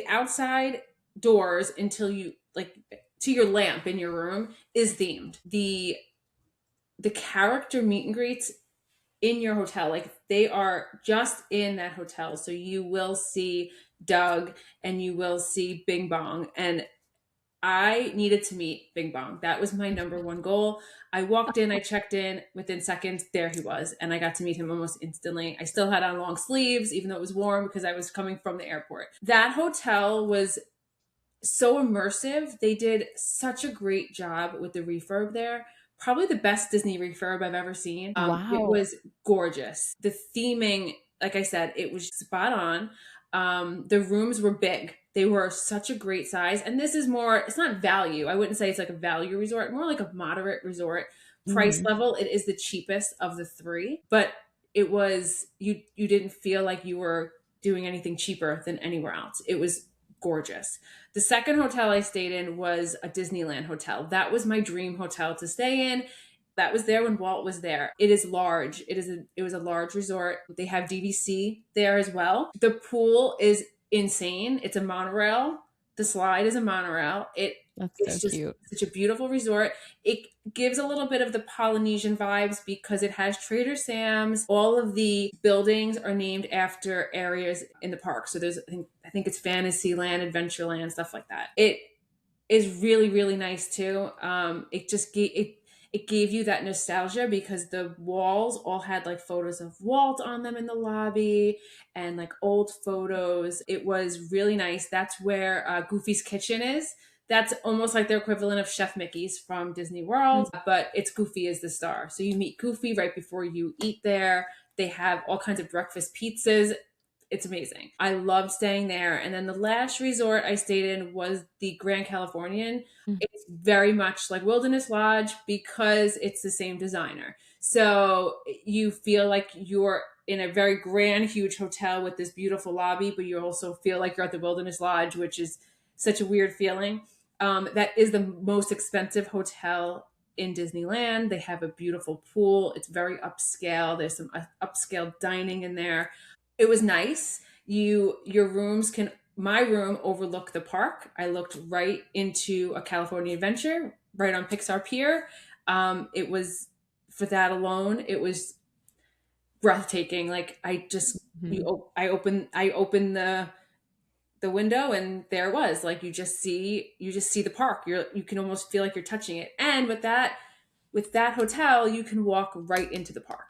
outside doors until you like to your lamp in your room is themed. The character meet and greets in your hotel, like they are just in that hotel. So you will see Doug and you will see Bing Bong. And I needed to meet Bing Bong. That was my number one goal. I walked in, I checked in, within seconds, there he was. And I got to meet him almost instantly. I still had on long sleeves, even though it was warm because I was coming from the airport. That hotel was so immersive. They did such a great job with the refurb there. Probably the best Disney refurb I've ever seen. It Wow. was gorgeous. The theming, like I said, it was spot on. The rooms were big. They were such a great size. And this is more, it's not value. I wouldn't say it's like a value resort, more like a moderate resort. Price level, it is the cheapest of the three, but it was, you didn't feel like you were doing anything cheaper than anywhere else. It was gorgeous. The second hotel I stayed in was a Disneyland hotel. That was my dream hotel to stay in. That was there when Walt was there. It is large. It was a large resort. They have DVC there as well. The pool is insane. It's a monorail. The slide is a monorail. That's It's so just cute. such a beautiful resort. It gives a little bit of the Polynesian vibes because it has Trader Sam's. All of the buildings are named after areas in the park. So there's, I think it's Fantasyland, Adventureland, stuff like that. It is really, really nice too. It gave you that nostalgia because the walls all had like photos of Walt on them in the lobby and like old photos. It was really nice. That's where Goofy's Kitchen is. That's almost like their equivalent of Chef Mickey's from Disney World, but it's Goofy as the star. So you meet Goofy right before you eat there. They have all kinds of breakfast pizzas. It's amazing. I loved staying there. And then the last resort I stayed in was the Grand Californian. It's very much like Wilderness Lodge because it's the same designer. So you feel like you're in a very grand, huge hotel with this beautiful lobby, but you also feel like you're at the Wilderness Lodge, which is such a weird feeling. That is the most expensive hotel in Disneyland. They have a beautiful pool. It's very upscale. There's some upscale dining in there. It was nice. Your rooms can, my room overlooked the park. I looked right into a California Adventure, right on Pixar Pier. It was, for that alone, it was breathtaking. Like I just, I opened the window and there it was. Like you just see the park. You can almost feel like you're touching it. And with that hotel, you can walk right into the park.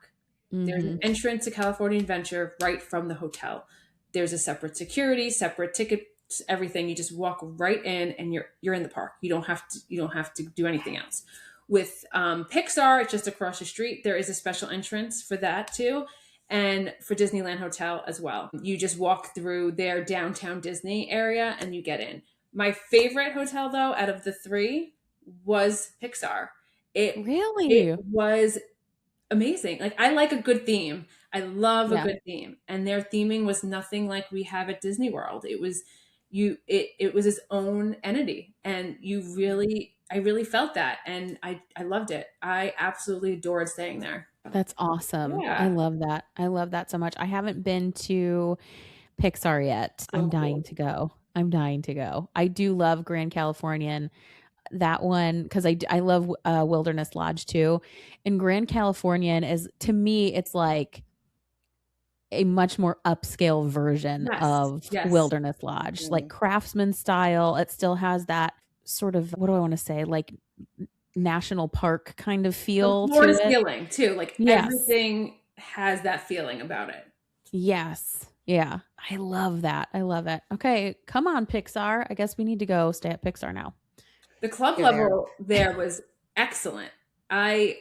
There's an entrance to California Adventure right from the hotel. There's a separate security, separate tickets, everything. You just walk right in and you're in the park. You don't have to do anything else. With Pixar, it's just across the street. There is a special entrance for that too. And for Disneyland Hotel as well. You just walk through their downtown Disney area and you get in. My favorite hotel though, out of the three, was Pixar. Really? It was amazing. Like I like a good theme. I love a good theme. And their theming was nothing like we have at Disney World. It was it was its own entity. And I really felt that. And I loved it. I absolutely adored staying there. That's awesome. Yeah. I love that. I love that so much. I haven't been to Pixar yet. I'm dying to go. I do love Grand Californian. That one, because I love Wilderness Lodge too. And Grand Californian is, to me, it's like a much more upscale version of Wilderness Lodge, like craftsman style. It still has that sort of, what do I want to say, like national park kind of feel to it. Feeling too. Like everything has that feeling about it. Yes. Yeah. I love that. I love it. Okay. Come on, Pixar. I guess we need to go stay at Pixar now. The club level there was excellent. I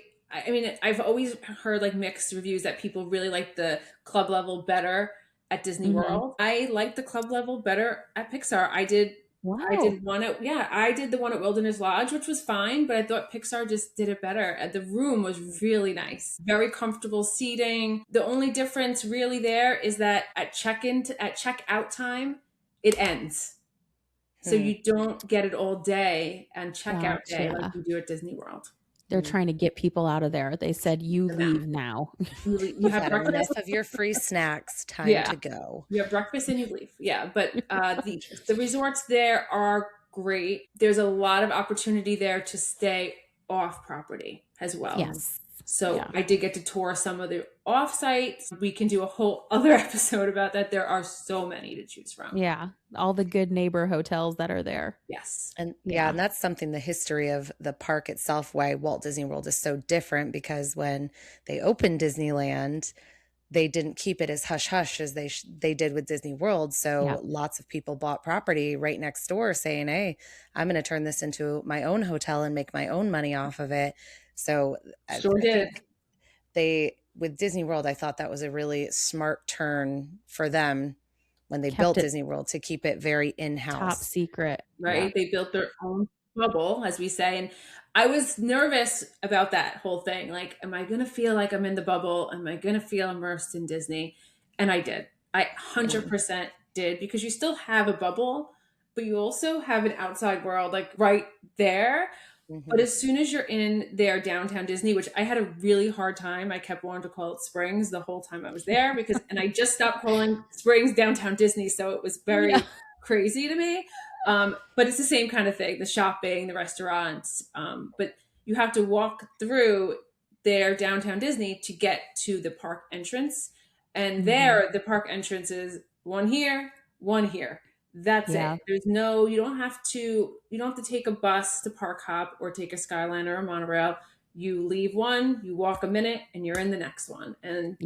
mean, I've always heard like mixed reviews that people really like the club level better at Disney World. I like the club level better at Pixar. I did the one at Wilderness Lodge, which was fine, but I thought Pixar just did it better. The room was really nice, very comfortable seating. The only difference really there is that at checkout time, it ends. So you don't get it all day and checkout day like you do at Disney World. They're trying to get people out of there. They said, you leave now. You You've have had breakfast. enough of your free snacks. Time Yeah. to go. You have breakfast and you leave. Yeah, but the resorts there are great. There's a lot of opportunity there to stay off property as well. Yes. So Yeah. I did get to tour some of the off sites. We can do a whole other episode about that. There are so many to choose from. Yeah. All the good neighbor hotels that are there. Yes. And and that's something, the history of the park itself, why Walt Disney World is so different, because when they opened Disneyland, they didn't keep it as hush hush as they did with Disney World. So lots of people bought property right next door saying, hey, I'm going to turn this into my own hotel and make my own money off of it. So I think with Disney World, I thought that was a really smart turn for them when they built Disney World, to keep it very in-house. Top secret. Right. Yeah. They built their own bubble, as we say. And I was nervous about that whole thing. Like, am I going to feel like I'm in the bubble? Am I going to feel immersed in Disney? And I did. I 100% did, because you still have a bubble, but you also have an outside world, like right there. But as soon as you're in their downtown Disney, which I had a really hard time, I kept wanting to call it Springs the whole time I was there, and I just stopped calling Springs downtown Disney. So it was very crazy to me. But it's the same kind of thing, the shopping, the restaurants. But you have to walk through their downtown Disney to get to the park entrance. And there, the park entrance is one here, one here. That's it. There's you don't have to take a bus to Park Hop or take a Skyline or a monorail. You leave one, you walk a minute, and you're in the next one. And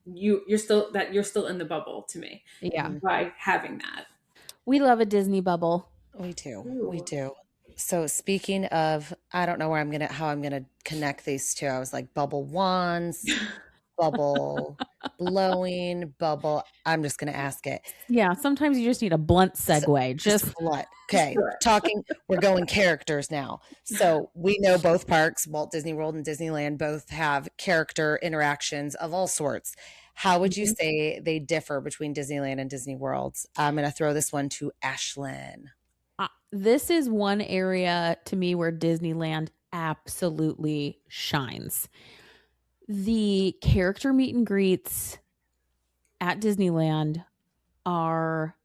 you're still in the bubble to me. Yeah. By having that. We love a Disney bubble. We do. Ooh. We do. So speaking of, I don't know how I'm gonna connect these two. I was like, bubble wands, bubble blowing, bubble. I'm just gonna ask it. Yeah, sometimes you just need a blunt segue. Just blunt. Okay, we're going characters now. So we know both parks, Walt Disney World and Disneyland, both have character interactions of all sorts. How would you say they differ between Disneyland and Disney World? I'm going to throw this one to Ashlyn. This is one area to me where Disneyland absolutely shines. The character meet and greets at Disneyland are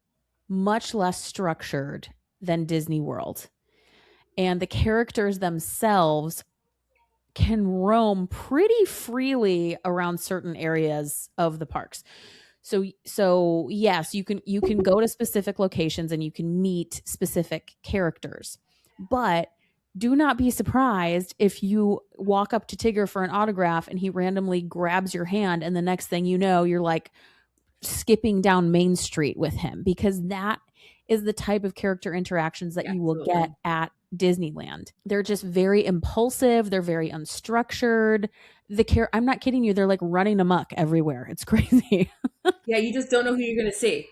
much less structured than Disney World. And the characters themselves can roam pretty freely around certain areas of the parks. So yes, you can go to specific locations and you can meet specific characters. But do not be surprised if you walk up to Tigger for an autograph and he randomly grabs your hand, and the next thing you know, you're like skipping down Main Street with him, because that is the type of character interactions that you will get at Disneyland. They're just very impulsive. They're very unstructured. I'm not kidding you. They're like running amok everywhere. It's crazy. Yeah, you just don't know who you're going to see.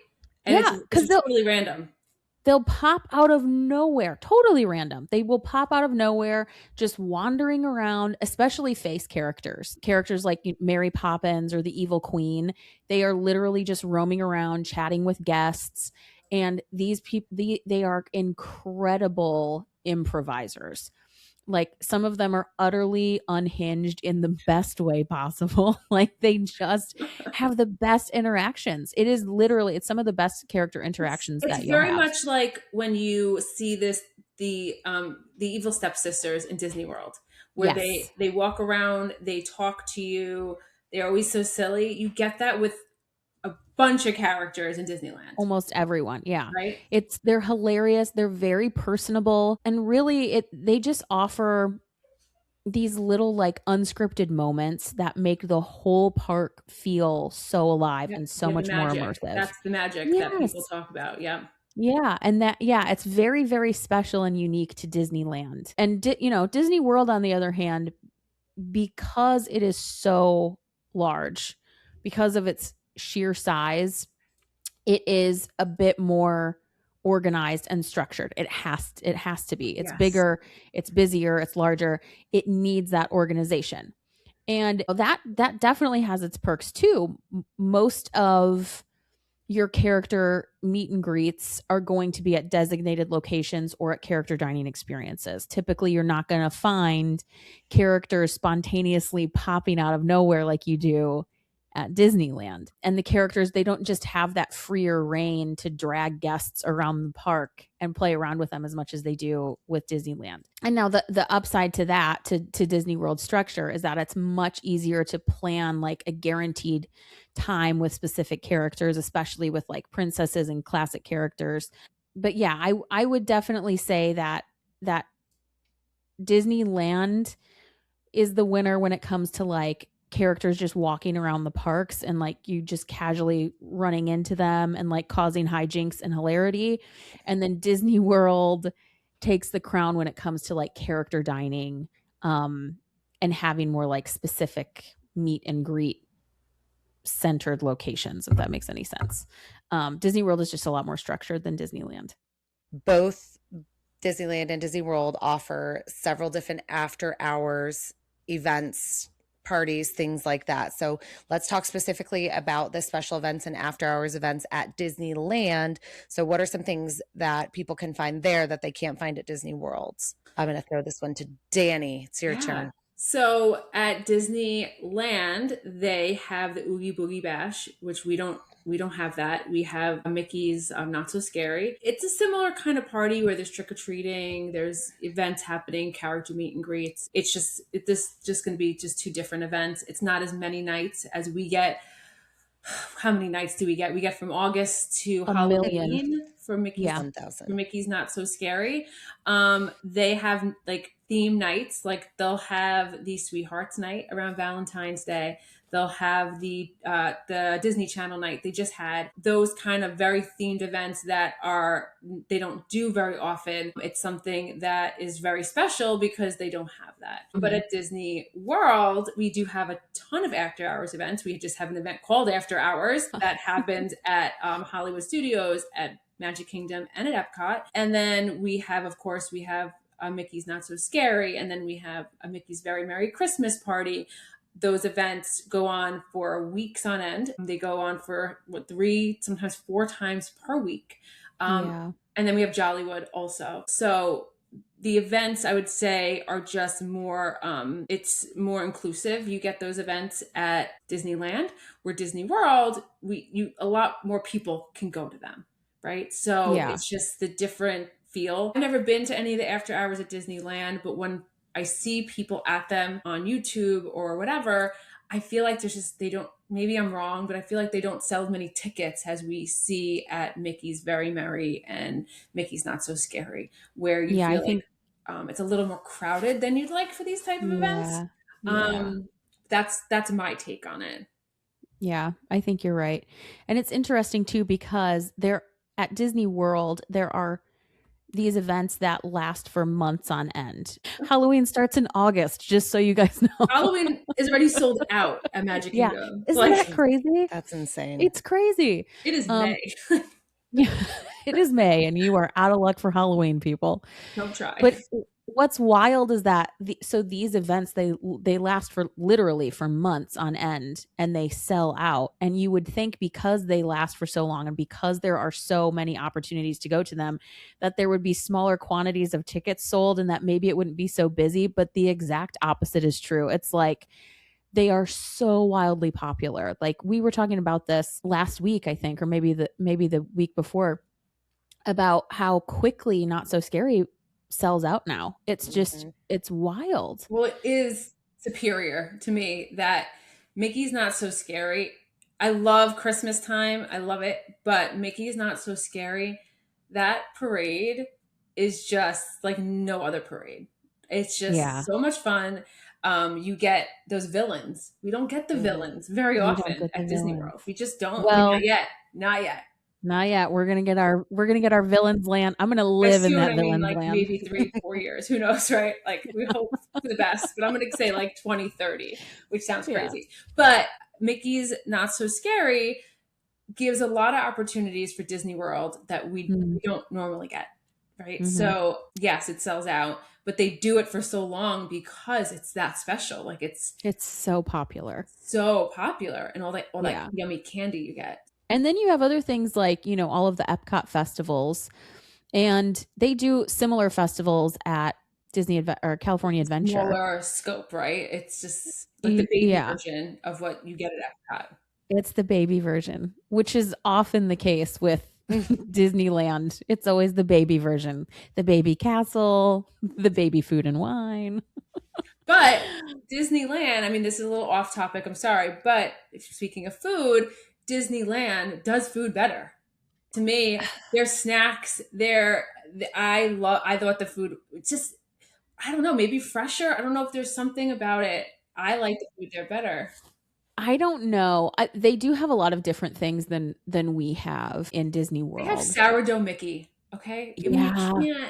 And it's totally random. They'll pop out of nowhere. Totally random. They will pop out of nowhere, just wandering around, especially face characters. Characters like Mary Poppins or the Evil Queen. They are literally just roaming around, chatting with guests. And these people, they are incredible improvisers. Like, some of them are utterly unhinged in the best way possible. Like, they just have the best interactions. It's some of the best character interactions that you'll have. It's very much like when you see the evil stepsisters in Disney World, where they walk around, they talk to you, they're always so silly. You get that with a bunch of characters in Disneyland. Almost everyone, yeah. Right? They're hilarious. They're very personable, and really, they just offer these little like unscripted moments that make the whole park feel so alive and so much more immersive. That's the magic that people talk about. Yeah. Yeah, and it's very, very special and unique to Disneyland. And Disney World, on the other hand, because it is so large, because of its sheer size, it is a bit more organized and structured. It has to be. It's bigger, it's busier, it's larger. It needs that organization. And that definitely has its perks too. Most of your character meet and greets are going to be at designated locations or at character dining experiences. Typically, you're not going to find characters spontaneously popping out of nowhere like you do at Disneyland. And the characters, they don't just have that freer reign to drag guests around the park and play around with them as much as they do with Disneyland. And now the upside to that, to Disney World structure, is that it's much easier to plan like a guaranteed time with specific characters, especially with like princesses and classic characters. But yeah, I would definitely say that Disneyland is the winner when it comes to like characters just walking around the parks and like you just casually running into them and like causing hijinks and hilarity. And then Disney World takes the crown when it comes to like character dining, and having more like specific meet and greet centered locations, if that makes any sense. Disney World is just a lot more structured than Disneyland. Both Disneyland and Disney World offer several different after hours events, parties, things like that. So let's talk specifically about the special events and after hours events at Disneyland. So what are some things that people can find there that they can't find at Disney World? I'm going to throw this one to Danny. It's your turn. So at Disneyland, they have the Oogie Boogie Bash, which we don't have that. We have Mickey's Not So Scary. It's a similar kind of party where there's trick-or-treating, there's events happening, character meet and greets. It's just going to be just two different events. It's not as many nights as we get. How many nights do we get? We get from August to Halloween for Mickey's, 1,000. for Mickey's Not So Scary. They have like theme nights, like they'll have the Sweethearts night around Valentine's Day. They'll have the Disney Channel night. They just had those kind of very themed events that they don't do very often. It's something that is very special because they don't have that. Mm-hmm. But at Disney World, we do have a ton of after hours events. We just have an event called After Hours that happens at Hollywood Studios, at Magic Kingdom, and at Epcot. And then we have Mickey's Not So Scary, and then we have a Mickey's Very Merry Christmas Party. Those events go on for weeks on end. They go on for 3, sometimes 4 times per week. And then we have Jollywood also. So the events, I would say, are just more, it's more inclusive. You get those events at Disneyland, where Disney World, a lot more people can go to them, right? So it's just the different feel. I've never been to any of the after hours at Disneyland, but when I see people at them on YouTube or whatever, I feel like maybe I'm wrong, but I feel like they don't sell as many tickets as we see at Mickey's Very Merry and Mickey's Not So Scary, where you feel like it's a little more crowded than you'd like for these type of events. That's my take on it. Yeah, I think you're right. And it's interesting too, because at Disney World, there are these events that last for months on end. Halloween starts in August, just so you guys know. Halloween is already sold out at Magic Kingdom. Isn't that crazy? That's insane. It's crazy. It is May. Yeah, it is May, and you are out of luck for Halloween, people. Don't try. But what's wild is that these events, they last for literally for months on end, and they sell out. And you would think, because they last for so long and because there are so many opportunities to go to them, that there would be smaller quantities of tickets sold and that maybe it wouldn't be so busy. But the exact opposite is true. It's like they are so wildly popular. Like, we were talking about this last week, I think, or maybe the week before, about how quickly Not So Scary sells out now. It's just, it's wild. Well, it is superior to me that Mickey's Not So Scary. I love Christmas time. I love it. But Mickey's Not So Scary, that parade is just like no other parade. It's just so much fun. You get those villains. We don't get the villains very often at Disney World. We just don't. Well, not yet. Not yet. We're gonna get our villains land. I'm gonna live in that villains land. Maybe 3-4 years. Who knows, right? Like, we hope for the best, but I'm gonna say like 2030, which sounds crazy. But Mickey's Not So Scary gives a lot of opportunities for Disney World that we don't normally get, right? So yes, it sells out, but they do it for so long because it's that special. Like, it's so popular, and all that yummy candy you get. And then you have other things like, all of the Epcot festivals, and they do similar festivals at or California Adventure. Smaller scope, right? It's just like the baby Yeah, version of what you get at Epcot. it's the baby version, which is often the case with Disneyland. It's always the baby version, the baby castle, the baby food and wine. But Disneyland, I mean, this is a little off topic, I'm sorry, but speaking of food, Disneyland does food better. To me, their snacks, I thought the food just, I don't know, maybe fresher. I don't know if there's something about it. I like the food there better. I don't know. They do have a lot of different things than we have in Disney They have World. sourdough Mickey, okay? I mean, Yeah,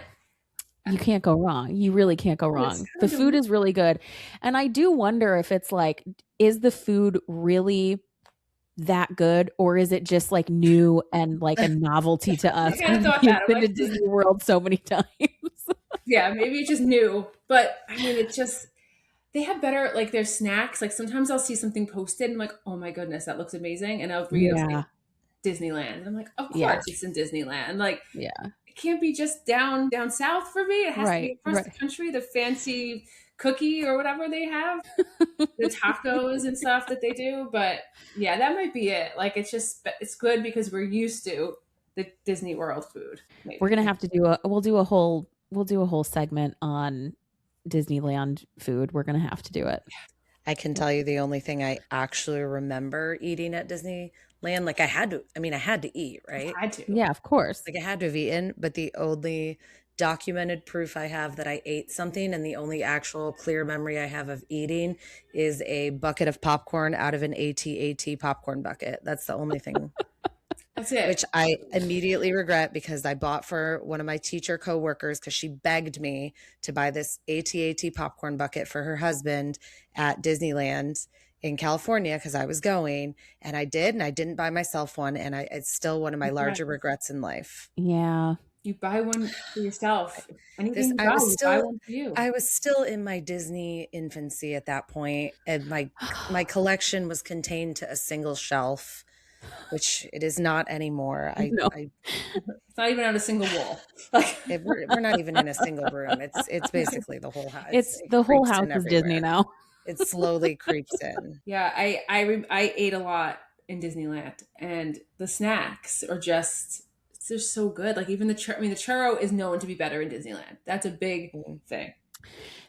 you can't go wrong. You really can't go wrong. The sourdough food is really good. And I do wonder if it's like, is the food really that good, or is it just like new and like a novelty to us? I kind of thought We've that. been to Disney World so many times. Yeah, maybe it's just new. But I mean, it's just, they have better, like their snacks. Like sometimes I'll see something posted and I'm like, oh my goodness, that looks amazing. And I'll read it, Yeah, like, Disneyland. And I'm like, of yeah, course it's in Disneyland. Like, yeah. it can't be just down south for me. It has to be Right, across the country, the fancy cookie or whatever they have, the tacos and stuff that they do. But yeah, that might be it. Like it's good because we're used to the Disney World food. Maybe. We're gonna have to we'll do a whole segment on Disneyland food. We're gonna have to do it. I can tell you the only thing I actually remember eating at Disneyland, like I had to eat, right? I had to. Yeah, of course. Like I had to have eaten, but the only documented proof I have that I ate something and the only actual clear memory I have of eating is a bucket of popcorn out of an AT-AT popcorn bucket. That's the only thing. That's it. Which I immediately regret because I bought for one of my teacher coworkers because she begged me to buy this AT-AT popcorn bucket for her husband at Disneyland in California because I was going, and I did, and I didn't buy myself one, and it's still one of my larger regrets in life. Yeah. You buy one for yourself. Anything you I buy, was you buy still one for you. I was still in my Disney infancy at that point, and my collection was contained to a single shelf, which it is not anymore. No. It's not even on a single wall. Like We're not even in a single room. It's basically the whole house. It's It the whole creeps house in is Disney everywhere. now. It slowly creeps in. yeah, I ate a lot in Disneyland, and the snacks are just they're so good. Like even the churro is known to be better in Disneyland. That's a big thing.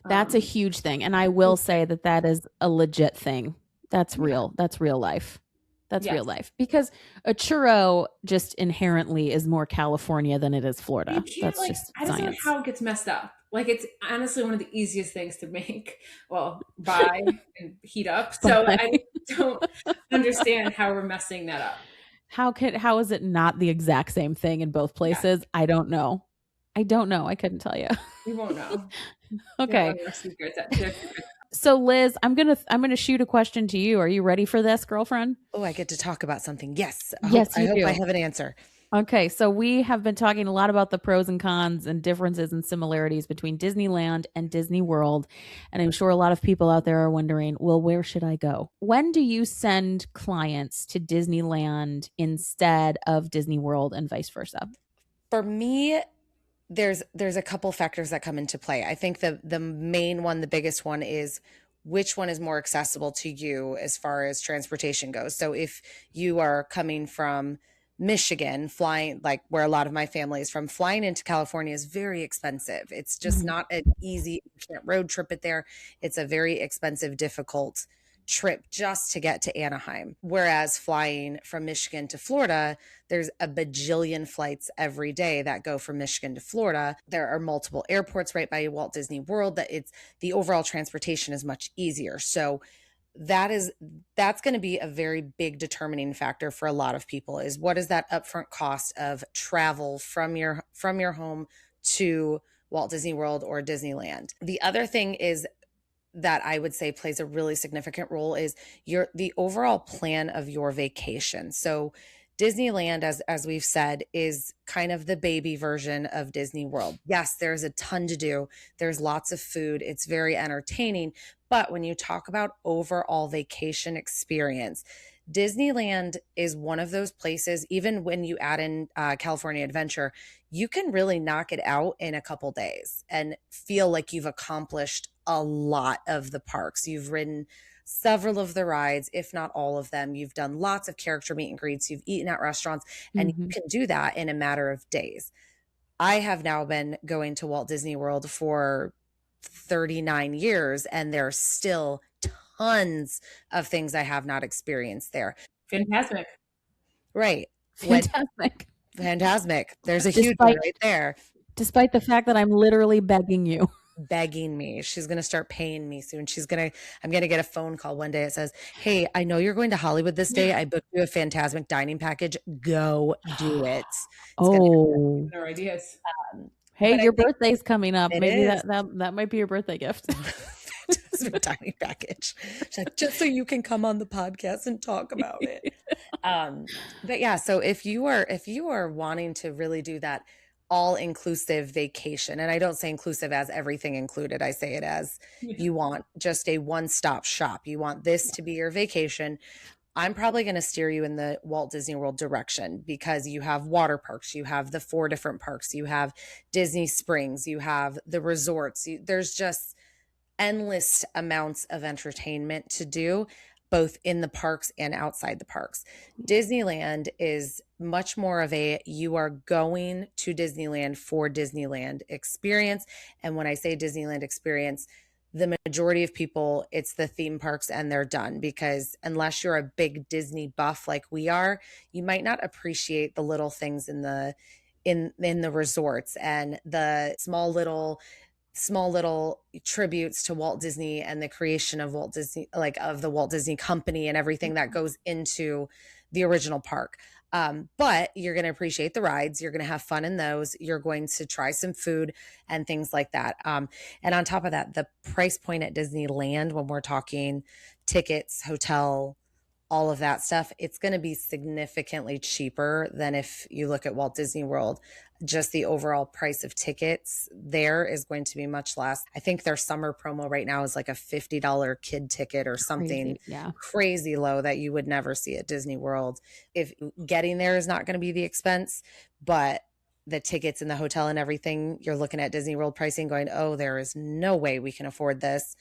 That's a huge thing. And I will say that is a legit thing. That's real. That's real life. That's Yes. real life. Because a churro just inherently is more California than it is Florida. You can't, That's like, just I don't know science. how it gets messed up. Like it's honestly one of the easiest things to make. Well, buy and heat up. So I don't understand how we're messing that up. How is it not the exact same thing in both places? I don't know. I couldn't tell you. We won't know. Okay. They're secrets. They're secrets. So Liz, I'm gonna shoot a question to you. Are you ready for this, girlfriend? Oh, I get to talk about something. Yes. Yes, I you hope do. I have an answer. Okay, so we have been talking a lot about the pros and cons and differences and similarities between Disneyland and Disney World. And I'm sure a lot of people out there are wondering, well, where should I go? When do you send clients to Disneyland instead of Disney World and vice versa? For me, there's a couple factors that come into play. I think the main one, the biggest one is which one is more accessible to you as far as transportation goes. So if you are coming from Michigan, flying, like where a lot of my family is from, flying into California is very expensive. It's just not an easy, you can't road trip it there. It's a very expensive, difficult trip just to get to Anaheim. Whereas flying from Michigan to Florida, there's a bajillion flights every day that go from Michigan to Florida. There are multiple airports right by Walt Disney World that the overall transportation is much easier. So that's going to be a very big determining factor for a lot of people is what is that upfront cost of travel from your home to Walt Disney World or Disneyland. The other thing is that I would say plays a really significant role is the overall plan of your vacation. So Disneyland, as we've said, is kind of the baby version of Disney World. Yes, there's a ton to do. There's lots of food. It's very entertaining. But when you talk about overall vacation experience, Disneyland is one of those places, even when you add in California Adventure, you can really knock it out in a couple days and feel like you've accomplished a lot of the parks. You've ridden several of the rides, if not all of them. You've done lots of character meet and greets. You've eaten at restaurants, and you can do that in a matter of days. I have now been going to Walt Disney World for 39 years, and there's still tons of things I have not experienced there. Fantastic. Right. Fantastic. There's a huge one right there. Despite the fact that I'm literally begging you. Begging me. She's going to start paying me soon. I'm going to get a phone call one day. It says, "Hey, I know you're going to Hollywood this day. I booked you a Fantasmic dining package. Go do it." Oh, No ideas. hey, your birthday's coming up. Maybe is. that might be your birthday gift. Fantasmic dining package. She's like, just so you can come on the podcast and talk about it. But yeah, so if you are wanting to really do that all-inclusive vacation, and I don't say inclusive as everything included, I say it as you want just a one-stop shop. You want this to be your vacation. I'm probably going to steer you in the Walt Disney World direction, because you have water parks, you have the 4 different parks, you have Disney Springs, you have the resorts. There's just endless amounts of entertainment to do, both in the parks and outside the parks. Disneyland is much more of a, you are going to Disneyland for Disneyland experience. And when I say Disneyland experience, the majority of people, it's the theme parks and they're done, because unless you're a big Disney buff like we are, you might not appreciate the little things in the resorts and the small little tributes to Walt Disney and the creation of Walt Disney, like of the Walt Disney Company and everything that goes into the original park. But you're going to appreciate the rides. You're going to have fun in those. You're going to try some food and things like that. And on top of that, the price point at Disneyland, when we're talking tickets, hotel, all of that stuff, it's going to be significantly cheaper than if you look at Walt Disney World. Just the overall price of tickets there is going to be much less. I think their summer promo right now is like a $50 kid ticket or something crazy low that you would never see at Disney World. If getting there is not going to be the expense, but the tickets and the hotel and everything, you're looking at Disney World pricing going, oh, there is no way we can afford this.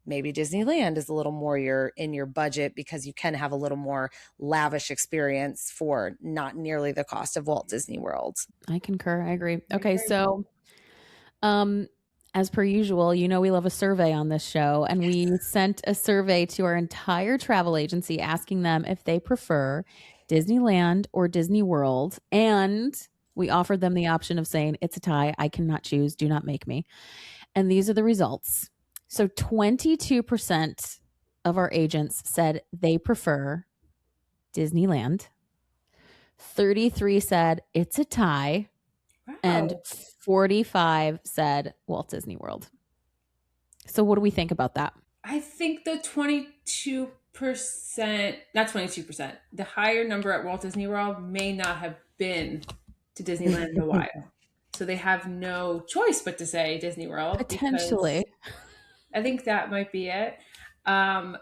Maybe Disneyland is a little more in your budget, because you can have a little more lavish experience for not nearly the cost of Walt Disney World. I concur. I agree. Okay. So, as per usual, we love a survey on this show, and we sent a survey to our entire travel agency asking them if they prefer Disneyland or Disney World. And we offered them the option of saying, it's a tie. I cannot choose. Do not make me. And these are the results. So 22% of our agents said they prefer Disneyland. 33 said it's a tie. Wow. And 45 said Walt Disney World. So what do we think about that? I think the 22%, not 22%, the higher number at Walt Disney World may not have been to Disneyland in a while. So they have no choice but to say Disney World. Potentially. I think that might be it. But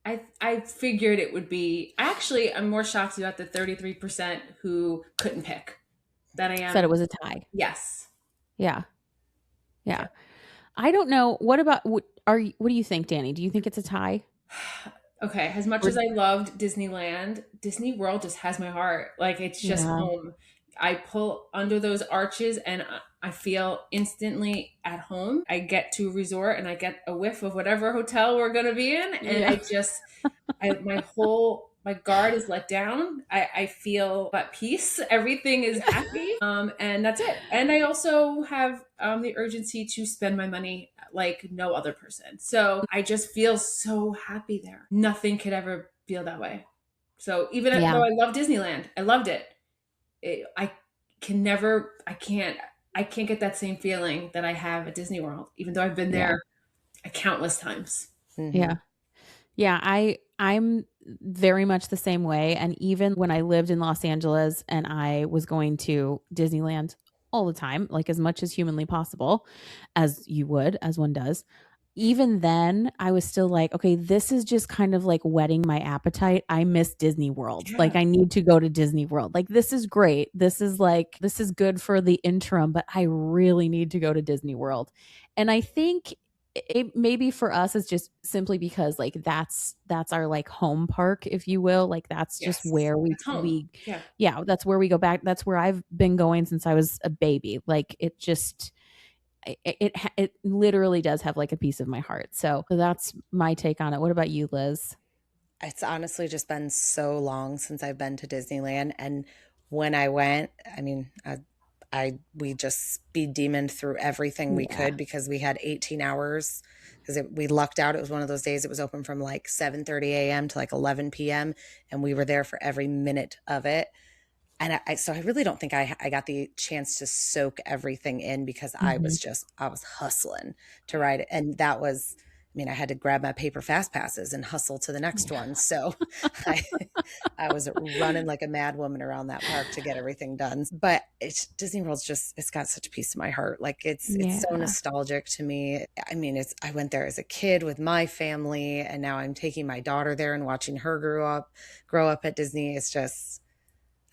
I figured it would be, actually, I'm more shocked about the 33% who couldn't pick than I am. Said it was a tie. Yes. Yeah. I don't know. What do you think, Danny? Do you think it's a tie? Okay. As much as I loved Disneyland, Disney World just has my heart. Like, it's just home. I pull under those arches and I feel instantly at home. I get to a resort and I get a whiff of whatever hotel we're going to be in. And my guard is let down. I feel at peace. Everything is happy. And that's it. And I also have the urgency to spend my money like no other person. So I just feel so happy there. Nothing could ever feel that way. So even though I love Disneyland, I loved it. I can't get that same feeling that I have at Disney World, even though I've been there countless times. Mm-hmm. Yeah. I'm very much the same way. And even when I lived in Los Angeles and I was going to Disneyland all the time, like as much as humanly possible, as one does, even then I was still like, okay, this is just kind of like whetting my appetite. I miss Disney World. Yeah. Like I need to go to Disney World. Like this is great. This is good for the interim, but I really need to go to Disney World. And I think it maybe for us is just simply because like that's our like home park, if you will. Like that's just Yes. where It's home. yeah, that's where we go back. That's where I've been going since I was a baby. Like it just it literally does have like a piece of my heart. So that's my take on it. What about you, Liz? It's honestly just been so long since I've been to Disneyland. And when I went, I mean, we just speed demoned through everything we could because we had 18 hours because we lucked out. It was one of those days it was open from like 7:30 a.m. to like 11 p.m. and we were there for every minute of it. And so I really don't think I got the chance to soak everything in because I was hustling to ride it. And that was, I mean, I had to grab my paper fast passes and hustle to the next one. So I was running like a mad woman around that park to get everything done. But Disney World's it's got such a piece of my heart. Like it's so nostalgic to me. I mean, I went there as a kid with my family, and now I'm taking my daughter there and watching her grow up at Disney. It's just,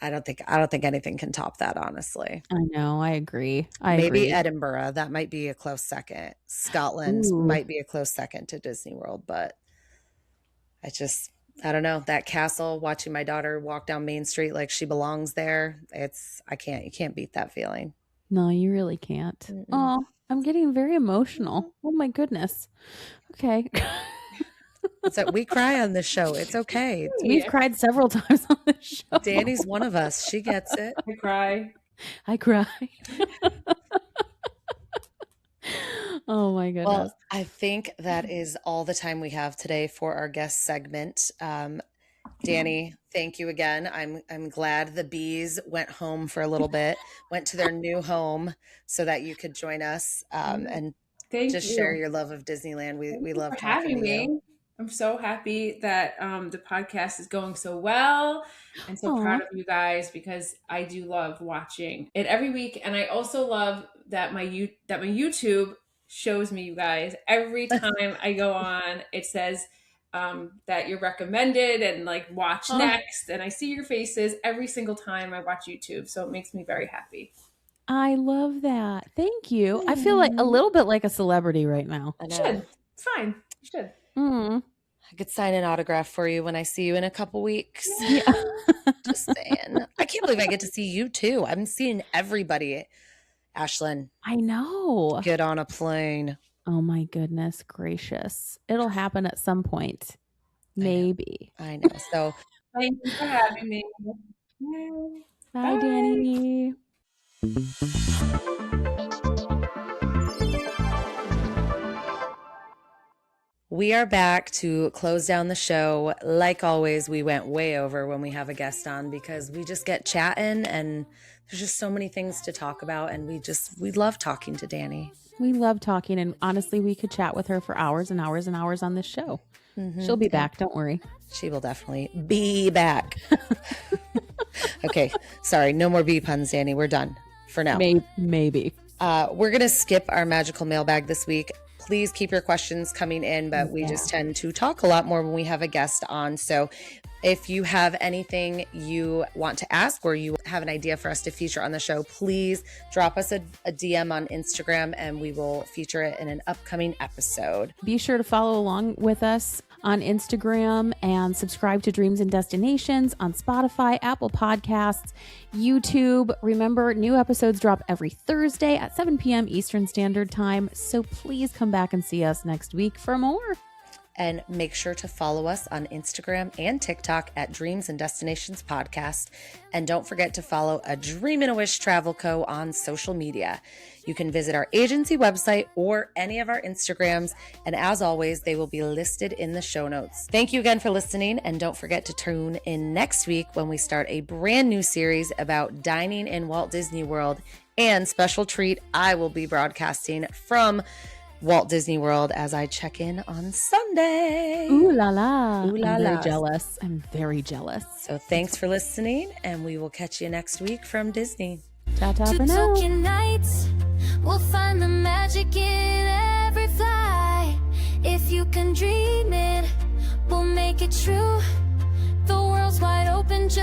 I don't think anything can top that, honestly. I know. I agree. Maybe Edinburgh. That might be a close second. Scotland Ooh. might be a close second to Disney World, but I don't know. That castle, watching my daughter walk down Main Street like she belongs there. You can't beat that feeling. No, you really can't. Oh, I'm getting very emotional. Oh my goodness. Okay. It's that we cry on this show. It's okay. We've cried several times on this show. Danny's one of us. She gets it. I cry. Oh my goodness. Well, I think that is all the time we have today for our guest segment. Danny, thank you again. I'm glad the bees went home for a little bit, went to their new home so that you could join us and share your love of Disneyland. We love having you. I'm so happy that the podcast is going so well, and so proud of you guys because I do love watching it every week, and I also love that my YouTube shows me you guys every time I go on. It says that you're recommended and like watch next, and I see your faces every single time I watch YouTube, so it makes me very happy. I love that. Thank you. I feel like a little bit like a celebrity right now. You should. It's fine. You should. I could sign an autograph for you when I see you in a couple weeks. Yeah. Just saying. I can't believe I get to see you too. I'm seeing everybody. Ashlyn. I know. Get on a plane. Oh my goodness gracious. It'll happen at some point. Maybe. I know. So thank you for having me. Bye, Danny. we are back to close down the show. Like always, we went way over when we have a guest on because we just get chatting and there's just so many things to talk about. And we love talking to Danny. We love talking. And honestly, we could chat with her for hours and hours and hours on this show. Mm-hmm. She'll be back. Don't worry. She will definitely be back. Okay. Sorry. No more bee puns, Danny. We're done for now. Maybe. We're going to skip our magical mailbag this week. Please keep your questions coming in, but we just tend to talk a lot more when we have a guest on. So if you have anything you want to ask or you have an idea for us to feature on the show, please drop us a DM on Instagram and we will feature it in an upcoming episode. Be sure to follow along with us on Instagram and subscribe to Dreams and Destinations on Spotify, Apple Podcasts, YouTube. Remember, new episodes drop every Thursday at 7 p.m. Eastern Standard Time. So please come back and see us next week for more. And make sure to follow us on Instagram and TikTok at Dreams and Destinations Podcast. And don't forget to follow A Dream and a Wish Travel Co. on social media. You can visit our agency website or any of our Instagrams. And as always, they will be listed in the show notes. Thank you again for listening. And don't forget to tune in next week when we start a brand new series about dining in Walt Disney World. And special treat, I will be broadcasting from Walt Disney World as I check in on Sunday. Ooh la la. Ooh la I'm la. very jealous. I'm very jealous. So thanks for listening, and we will catch you next week from Disney. Ta-ta Two for now. token nights, we'll find the magic in every fly. If you can dream it, we'll make it true. The world's wide open, just